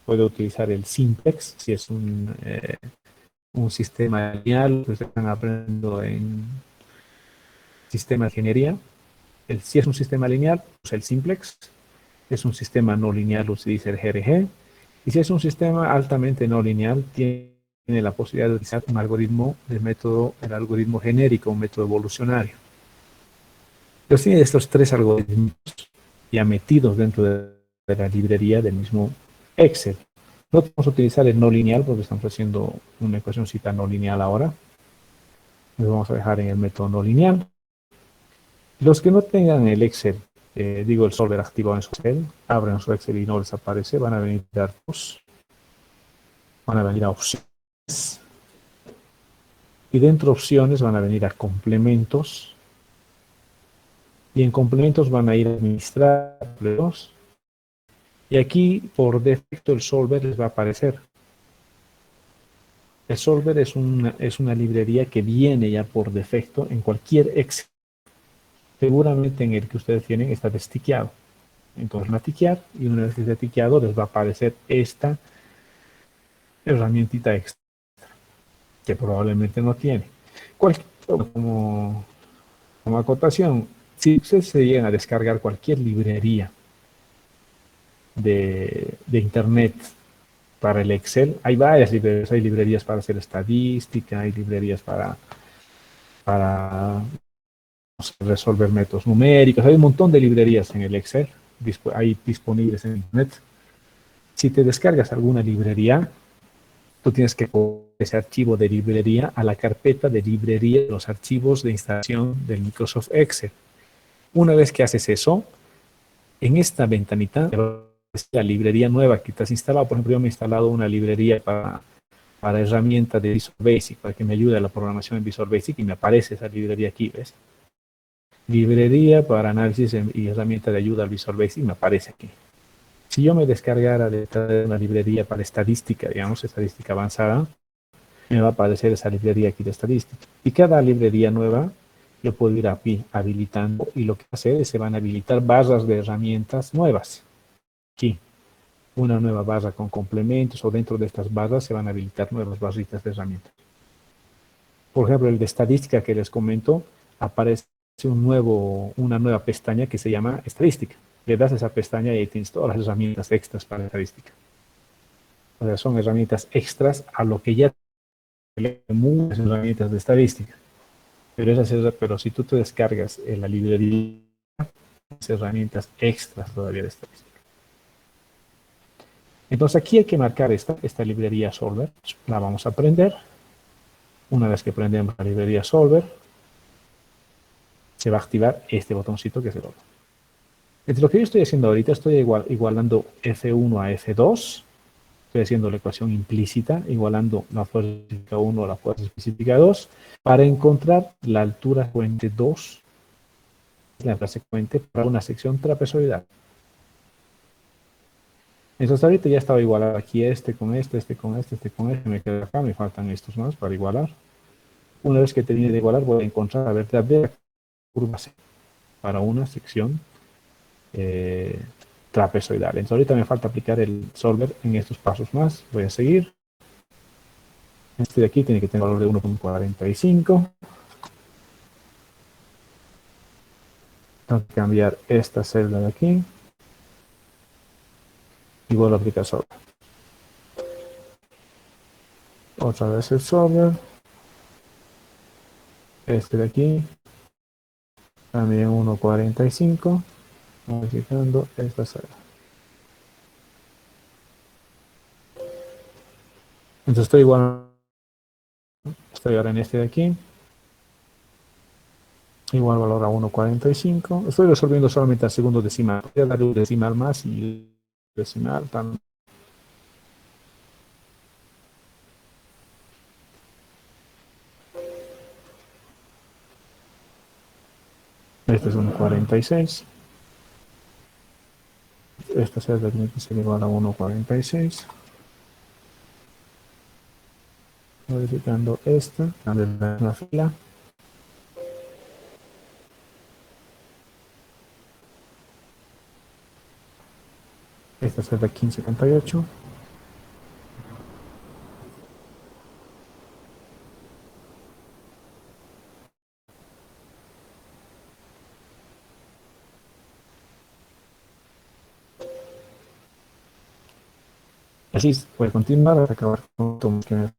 Puedo utilizar el simplex, si es un sistema lineal, que están aprendiendo en sistema de ingeniería. Si es un sistema lineal, usa el simplex. Es un sistema no lineal, utiliza el GDG. Y si es un sistema altamente no lineal, tiene la posibilidad de utilizar un algoritmo del método, el algoritmo genérico, un método evolucionario. Entonces tiene estos 3 algoritmos ya metidos dentro de la librería del mismo Excel. No vamos a utilizar el no lineal porque estamos haciendo una ecuacióncita no lineal ahora. Lo vamos a dejar en el método no lineal. Los que no tengan el Excel, el solver activado en su Excel, abren su Excel y no les aparece, van a venir a opciones. y dentro de opciones van a venir a complementos, y en complementos van a ir a administrar, y aquí por defecto el solver les va a aparecer. El solver es una librería que viene ya por defecto en cualquier Excel. Seguramente en el que ustedes tienen está destiqueado. Entonces van a tiquear, y una vez que esté tiqueado les va a aparecer esta herramientita extra, que probablemente no tiene. Como acotación, si ustedes se llegan a descargar cualquier librería de internet para el Excel, hay varias librerías. Hay librerías para hacer estadística, hay librerías para resolver métodos numéricos, hay un montón de librerías en el Excel, hay disponibles en internet. Si te descargas alguna librería, tú tienes que poner ese archivo de librería a la carpeta de librería de los archivos de instalación del Microsoft Excel. Una vez que haces eso, en esta ventanita, la librería nueva que te has instalado, por ejemplo, yo me he instalado una librería para herramienta de Visual Basic, para que me ayude a la programación en Visual Basic, y me aparece esa librería aquí, ¿ves? Librería para análisis y herramienta de ayuda al Visual Basic, me aparece aquí. Si yo me descargara de una librería para estadística, digamos, estadística avanzada, me va a aparecer esa librería aquí de estadística. Y cada librería nueva yo puedo ir aquí habilitando, y lo que hace es se van a habilitar barras de herramientas nuevas. Aquí, una nueva barra con complementos, o dentro de estas barras se van a habilitar nuevas barritas de herramientas. Por ejemplo, el de estadística que les comento, aparece una nueva pestaña que se llama estadística. Le das a esa pestaña y ahí tienes todas las herramientas extras para estadística. O sea, son herramientas extras a lo que ya muchas herramientas de estadística. Pero si tú te descargas en la librería, herramientas extras todavía de estadística. Entonces aquí hay que marcar esta librería Solver. La vamos a prender. Una vez que prendemos la librería Solver, se va a activar este botoncito que es el otro. Entonces lo que yo estoy haciendo ahorita, estoy igualando F1 a F2. Estoy haciendo la ecuación implícita, igualando la fuerza específica 1 a la fuerza específica 2, para encontrar la altura frecuente 2, la altura frecuente para una sección trapezoidal. Entonces ahorita ya estaba igualado aquí este con este con este con este, me queda acá, me faltan estos más para igualar. Una vez que termine de igualar, voy a encontrar la verdadera curva C para una sección trapezoidal. Entonces ahorita me falta aplicar el solver en estos pasos más. Voy a seguir. Este de aquí tiene que tener valor de 1.45. Tengo que cambiar esta celda de aquí. Y vuelvo a aplicar solver. Otra vez el solver. Este de aquí. También 1.45. Modificando esta celda. Entonces estoy igual. Estoy ahora en este de aquí. Igual valor a 1.45. Estoy resolviendo solamente al segundo decimal. Voy a darle un decimal más y decimal también. Este es 1.46. Esta celda tiene que ser igual a 1.46. Modificando esta, cambiando la fila. Esta celda 15.78. Así puede continuar hasta acabar con todo que me...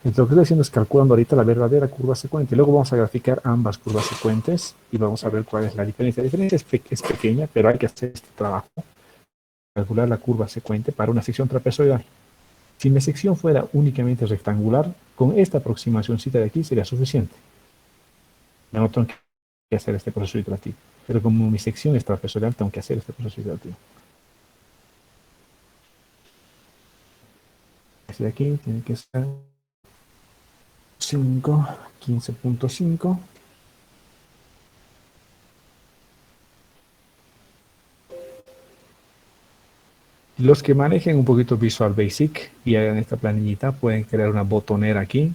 Entonces, lo que estoy haciendo es calculando ahorita la verdadera curva secuente. Luego vamos a graficar ambas curvas secuentes y vamos a ver cuál es la diferencia. La diferencia es pequeña, pero hay que hacer este trabajo. Calcular la curva secuente para una sección trapezoidal. Si mi sección fuera únicamente rectangular, con esta aproximacióncita de aquí sería suficiente. Ya no tengo que hacer este proceso iterativo. Pero como mi sección es trapezoidal, tengo que hacer este proceso iterativo. Este de aquí tiene que ser 5, 15.5. Los que manejen un poquito Visual Basic y hagan esta planillita pueden crear una botonera aquí.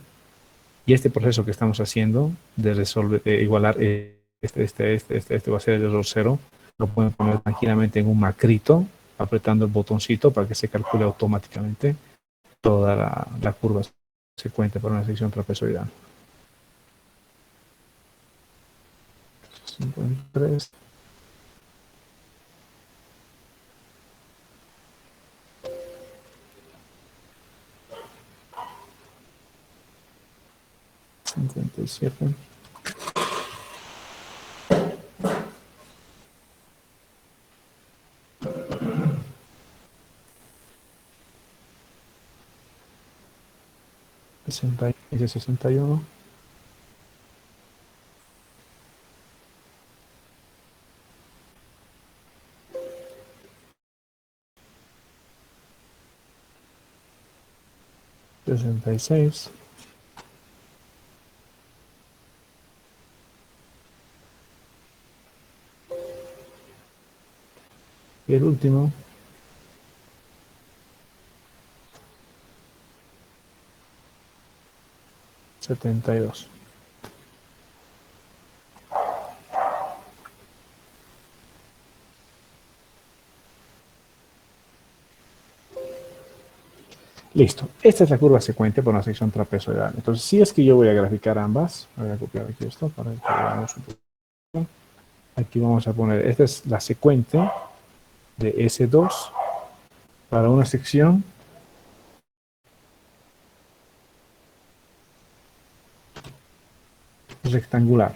Y este proceso que estamos haciendo de resolver, de igualar este va a ser el error 0, lo pueden poner tranquilamente en un macrito, apretando el botoncito para que se calcule automáticamente toda la curva secuente para una sección trapezoidal. 53. $57. 60 y de 61. $66. Y el último, $72. Listo. Esta es la curva secuente para una sección trapezoidal. Entonces, si es que yo voy a graficar ambas, voy a copiar aquí esto para que veamos un poco. Aquí vamos a poner, esta es la secuente de S2 para una sección rectangular.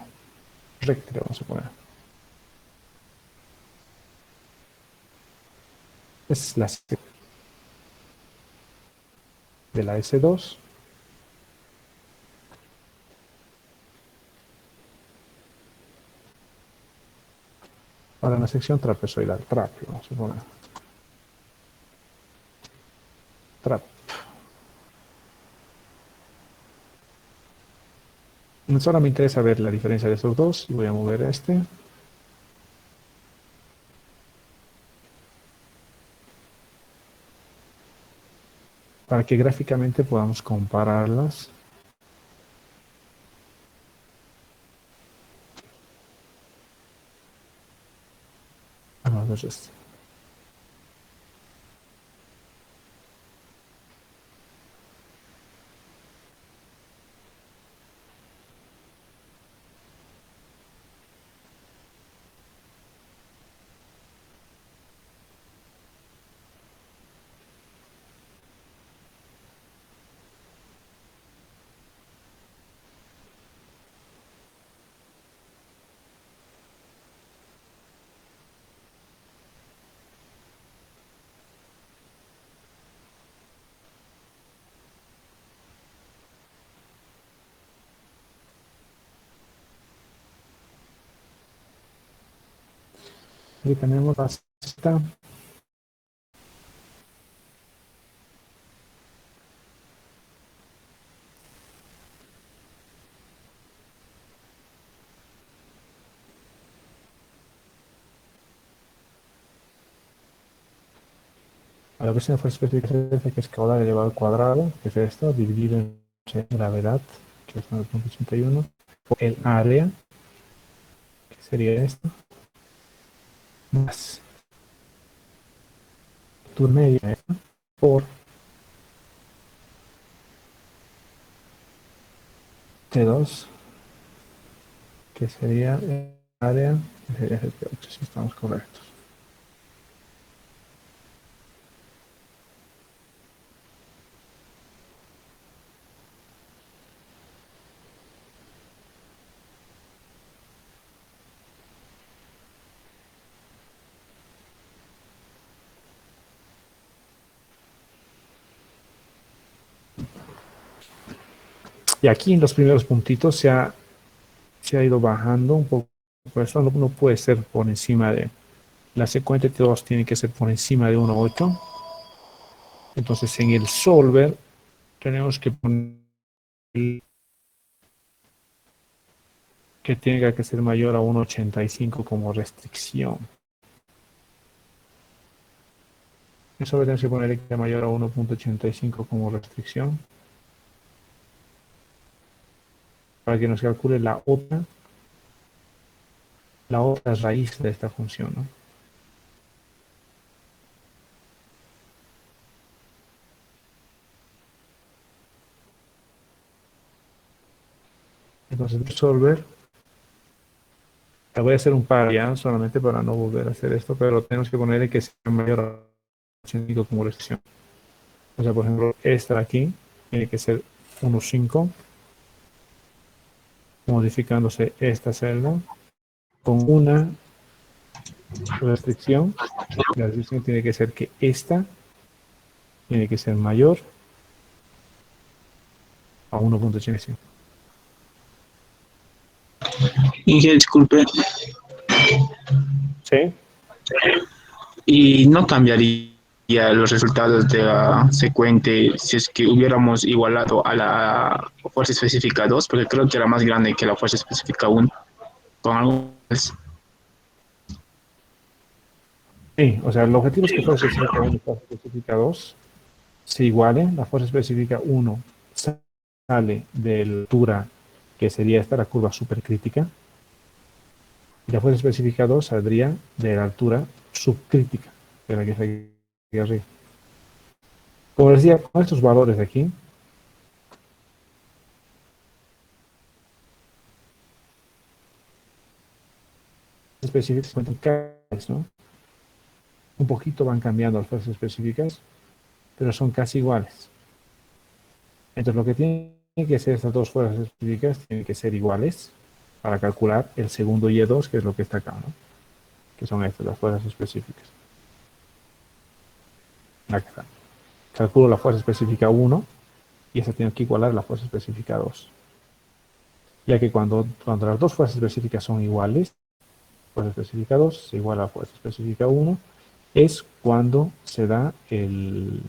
Recta le vamos a poner. Esta es la secuencia de la S2 para una sección trapezoidal. Trap, vamos a poner. Trap. Solo me interesa ver la diferencia de estos dos y voy a mover este. Para que gráficamente podamos compararlas. Vamos a ver este. Aquí tenemos la cesta. A la próxima fuerza específica que es caudal elevado al cuadrado, que es esto, dividido en gravedad, que es 9.81, por el área, que sería esto, más tu media por T2, que sería el área, que sería el T8, si estamos correctos. Y aquí en los primeros puntitos se ha ido bajando un poco. Por eso no puede ser por encima de... La secuencia T2 tiene que ser por encima de 1.8. Entonces en el solver tenemos que poner que tenga que ser mayor a 1,85 como restricción. Eso lo tenemos que poner que sea mayor a 1,85 como restricción para que nos calcule la otra raíz de esta función, ¿no? Entonces, resolver. Voy a hacer un par ya, solamente para no volver a hacer esto, pero tenemos que ponerle que sea mayor a 1,85 como restricción. O sea, por ejemplo, esta de aquí tiene que ser 1,5, modificándose esta celda con una restricción. La restricción tiene que ser que esta tiene que ser mayor a 1,85. Inge, disculpe, ¿Sí? ¿y no cambiaría los resultados de la secuente si es que hubiéramos igualado a la fuerza específica 2? Porque creo que era más grande que la fuerza específica 1. Con algo más. Sí, o sea, el objetivo es que fuerza específica 1 y fuerza específica 2 se igualen. La fuerza específica 1 sale de la altura que sería esta, la curva supercrítica, y la fuerza específica 2 saldría de la altura subcrítica, de la que está aquí arriba. Como les decía, con estos valores de aquí, específicas, ¿no? Un poquito van cambiando las fuerzas específicas, pero son casi iguales. Entonces lo que tienen que ser estas dos fuerzas específicas tienen que ser iguales para calcular el segundo Y2, que es lo que está acá, ¿no? Que son estas, las fuerzas específicas. Acá está. Calculo la fuerza específica 1 y esa tiene que igualar la fuerza específica 2. Ya que cuando las dos fuerzas específicas son iguales, fuerza específica 2 se iguala a fuerza específica 1, es cuando se da el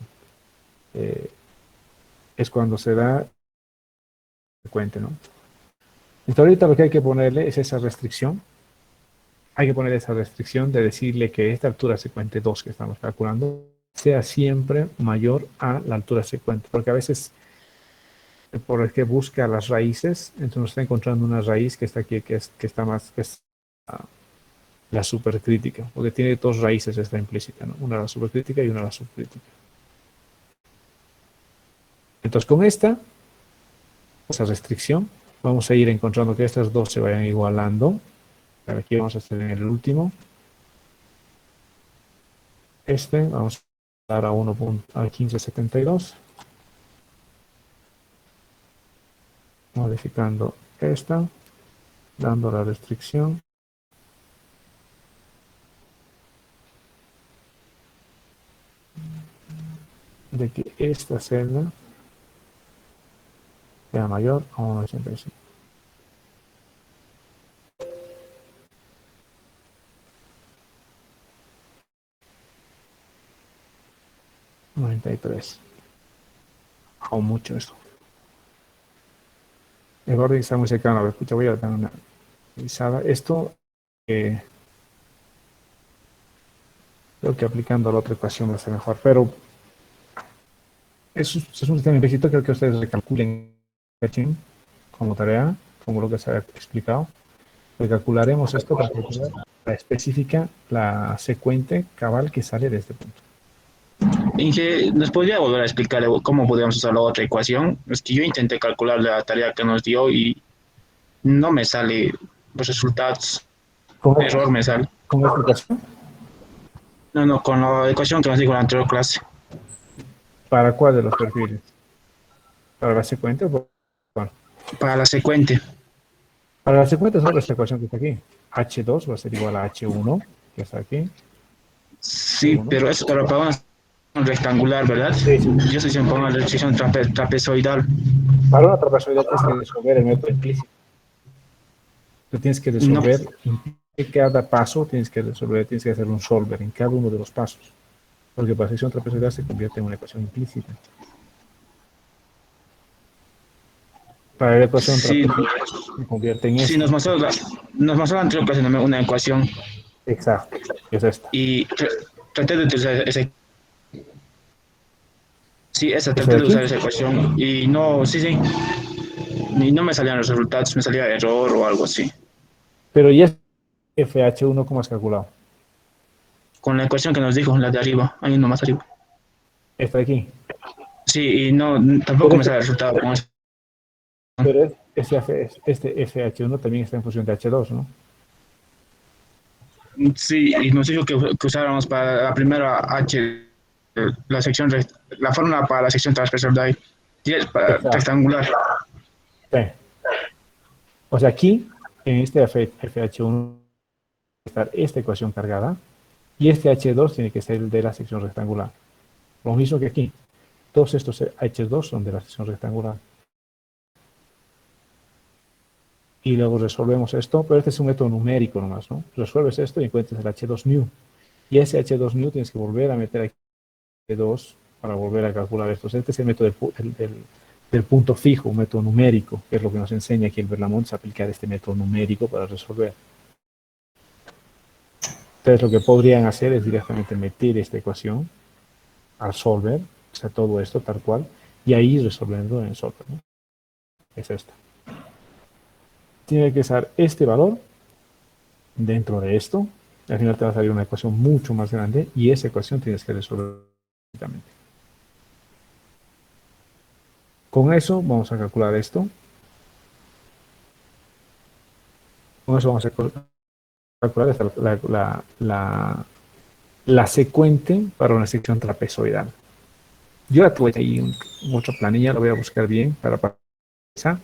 frecuente, ¿no? Entonces ahorita lo que hay que ponerle es esa restricción. Hay que poner esa restricción de decirle que esta altura secuente 2 que estamos calculando sea siempre mayor a la altura secuente, porque a veces por el que busca las raíces, entonces nos está encontrando una raíz que está aquí, que está más, que es la supercrítica, porque tiene dos raíces esta implícita, ¿no? Una la supercrítica y una la subcrítica. Entonces con esa restricción, vamos a ir encontrando que estas dos se vayan igualando. Aquí vamos a hacer en el último. Vamos a dar a 1572. Modificando esta, dando la restricción. De que esta celda sea mayor a 1,85. $93. O mucho esto. El orden está muy cercano. A ver, escucha, voy a dar una revisada. Esto, creo que aplicando la otra ecuación va a ser mejor, pero es un sistema implícito. Creo que ustedes recalculen como tarea, como lo que se ha explicado. Recalcularemos esto para calcular la específica, la secuente cabal que sale de este punto. Inge, ¿nos podría volver a explicar cómo podríamos usar la otra ecuación? Es que yo intenté calcular la tarea que nos dio y no me sale los resultados. Error me sale. ¿Con esta ecuación? No, con la ecuación que nos dijo en la anterior clase. ¿Para cuál de los perfiles? ¿Para la secuente o bueno? Para la secuente. Para la secuente solo esta ecuación que está aquí. H2 va a ser igual a H1, que está aquí. Sí, H1. pero eso para una rectangular, ¿verdad? Sí, sí. Yo estoy siempre con la restricción trapezoidal. Para una trapezoidal tienes que resolver el método implícito. Tú tienes que resolver en cada paso, tienes que hacer un solver en cada uno de los pasos. Porque para sección trapezoidal se convierte en una ecuación implícita. Para la ecuación Sí, se convierte en sí, esta. nos mostró la anterior clase una ecuación Exacto, es esta. y traté de utilizar ¿Esta traté de de usar aquí? esa ecuación y no, y no me salían los resultados, me salía error o algo así. Pero ya es FH1, ¿cómo has calculado? Con la ecuación que nos dijo, la de arriba, ahí nomás arriba. Esta de aquí. Sí, y no, Pero tampoco me este, sale el resultado con eso. pero este FH1 también está en función de H2, ¿no? Sí, y nos dijo que usáramos para la primera la sección, la fórmula para la sección transversal de ahí, y es para Exacto. rectangular. Sí. O sea, aquí, en este FH1, estar esta ecuación cargada y este H2 tiene que ser el de la sección rectangular. Lo mismo que aquí. Todos estos H2 son de la sección rectangular. Y luego resolvemos esto, pero este es un método numérico nomás, ¿no? Resuelves esto y encuentras el H2 new. Y ese H2 new tienes que volver a meter aquí H2 para volver a calcular esto. Este es el método del punto fijo, un método numérico, que es lo que nos enseña aquí el Berlamont, es aplicar este método numérico para resolver. Entonces lo que podrían hacer es directamente meter esta ecuación al solver, o sea, todo esto tal cual, y ahí resolverlo en el solver, ¿no? Es esta. Tiene que usar este valor dentro de esto, al final te va a salir una ecuación mucho más grande, y esa ecuación tienes que resolver directamente. Con eso vamos a calcular esto. Con eso vamos a calcular la secuente para una sección trapezoidal. Yo ya tuve ahí otra planilla, la voy a buscar bien para pasar.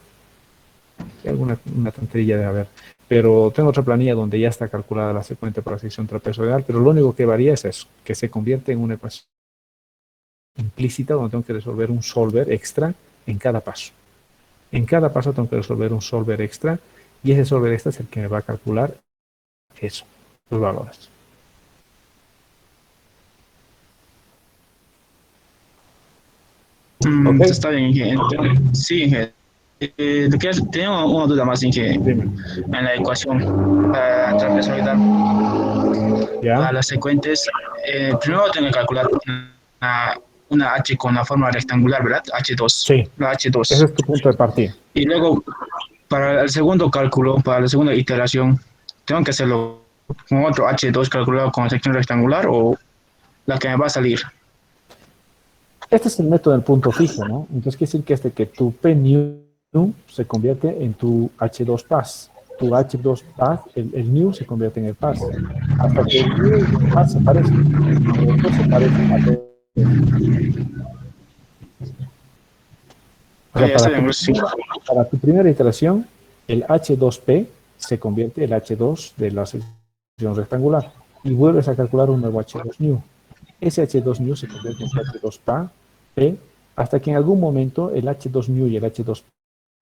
Alguna una tontería de haber. Pero tengo otra planilla donde ya está calculada la secuencia para la sección trapezoidal, pero lo único que varía es eso, que se convierte en una ecuación implícita donde tengo que resolver un solver extra en cada paso. En cada paso tengo que resolver un solver extra y ese solver extra es el que me va a calcular eso, los valores. ¿Ok? Está bien, Inge. Sí, Inge. Tenía una duda más, Inge, Dime. en la ecuación para trapezoidal. Para ¿Ya? las secuentes, primero tengo que calcular una H con la forma rectangular, ¿verdad? H2, Sí. la Ese H2. es tu punto de partida. Y luego, para el segundo cálculo, para la segunda iteración, tengo que hacerlo con otro H2 calculado con sección rectangular o la que me va a salir. Este es el método del punto fijo, ¿no? Entonces quiere decir que tu P new se convierte en tu H2 pass. Tu H2 pass, el new se convierte en el pass. Hasta que el new y el pass se parecen. Cuando los dos se parecen, o sea, Ya está bien, gracias. para tu primera iteración, el H2P se convierte en el H2 de la sección rectangular y vuelves a calcular un nuevo H2 new. Ese H2 new se convierte en H2P hasta que en algún momento el H2 new y el H2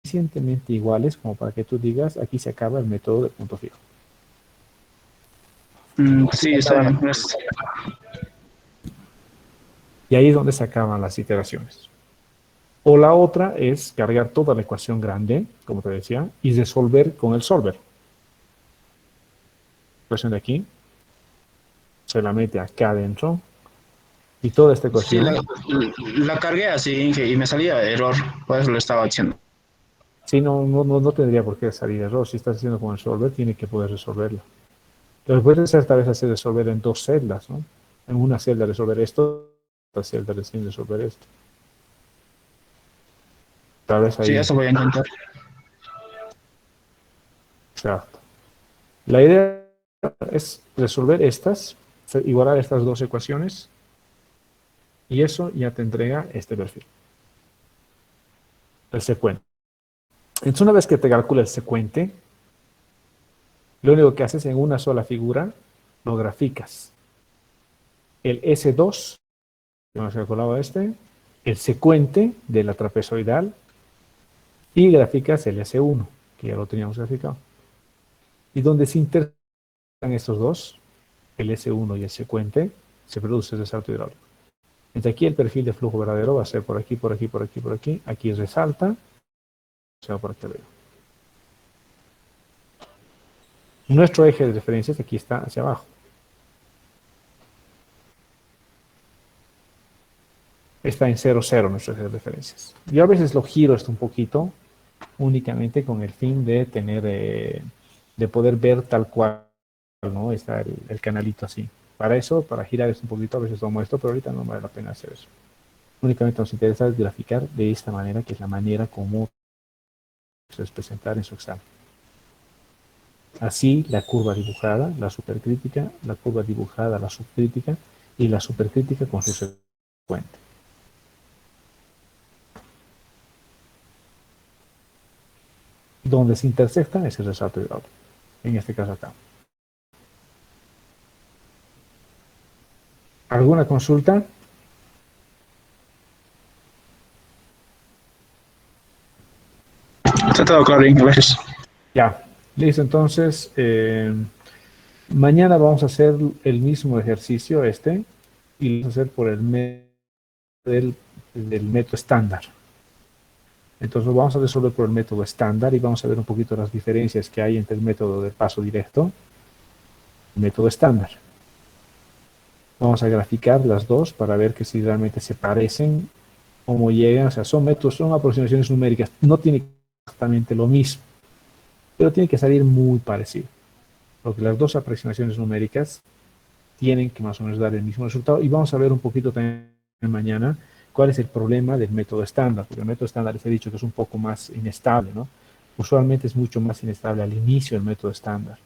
suficientemente iguales como para que tú digas aquí se acaba el método de punto fijo. Aquí Sí, se está acaban bien, gracias. y ahí es donde se acaban las iteraciones. O la otra es cargar toda la ecuación grande, como te decía, y resolver con el solver. La ecuación de aquí se la mete acá adentro y toda esta Sí, ecuación, la cargué así, Inge, y me salía error, por eso lo estaba haciendo. sí, no tendría por qué salir error. Si estás haciendo con el solver, tiene que poder resolverlo. Lo que puedes hacer tal vez hacer resolver en dos celdas, ¿no? En una celda resolver esto, otra celda recién resolver esto. Tal vez Sí, ahí, eso voy a intentar. exacto. La idea es resolver estas, igualar estas dos ecuaciones, y eso ya te entrega este perfil, el secuente. Entonces, una vez que te calcula el secuente, lo único que haces en una sola figura, lo graficas. El S2, que hemos calculado el secuente de la trapezoidal, y graficas el S1, que ya lo teníamos graficado. Y donde se intersan estos dos, el S1 y el secuente, se produce el resalto hidráulico. Entonces aquí el perfil de flujo verdadero va a ser por aquí, por aquí, por aquí, por aquí. Aquí resalta, sea, para que vean. Nuestro eje de referencias aquí está hacia abajo. Está en 0, 0 nuestro eje de referencias. Yo a veces lo giro esto un poquito, únicamente con el fin de tener, de poder ver tal cual, ¿no? Está el canalito así. Para eso, para girar esto un poquito, a veces tomo esto, pero ahorita no vale la pena hacer eso. Únicamente nos interesa graficar de esta manera, que es la manera como se debe presentar en su examen. Así, la curva dibujada, la supercrítica, la curva dibujada, la subcrítica y la supercrítica con su secuente. Donde se intersectan es el resalto hidráulico, en este caso acá. ¿Alguna consulta? Está todo claro, gracias. Ya, listo. Entonces, mañana vamos a hacer el mismo ejercicio y lo vamos a hacer por el método del método estándar. Entonces lo vamos a resolver por el método estándar y vamos a ver un poquito las diferencias que hay entre el método de paso directo y el método estándar. Vamos a graficar las dos para ver que si realmente se parecen, cómo llegan. O sea, son métodos, son aproximaciones numéricas. No tiene exactamente lo mismo, pero tiene que salir muy parecido. Porque las dos aproximaciones numéricas tienen que más o menos dar el mismo resultado. Y vamos a ver un poquito también mañana cuál es el problema del método estándar. Porque el método estándar les he dicho que es un poco más inestable, ¿no? Usualmente es mucho más inestable al inicio del método estándar.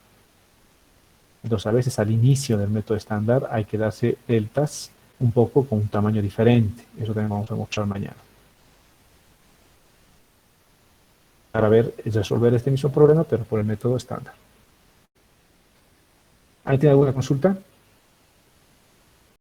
Entonces, a veces al inicio del método estándar hay que darse deltas un poco con un tamaño diferente. Eso también vamos a mostrar mañana. Para ver, resolver este mismo problema, pero por el método estándar. ¿Alguien tiene alguna consulta?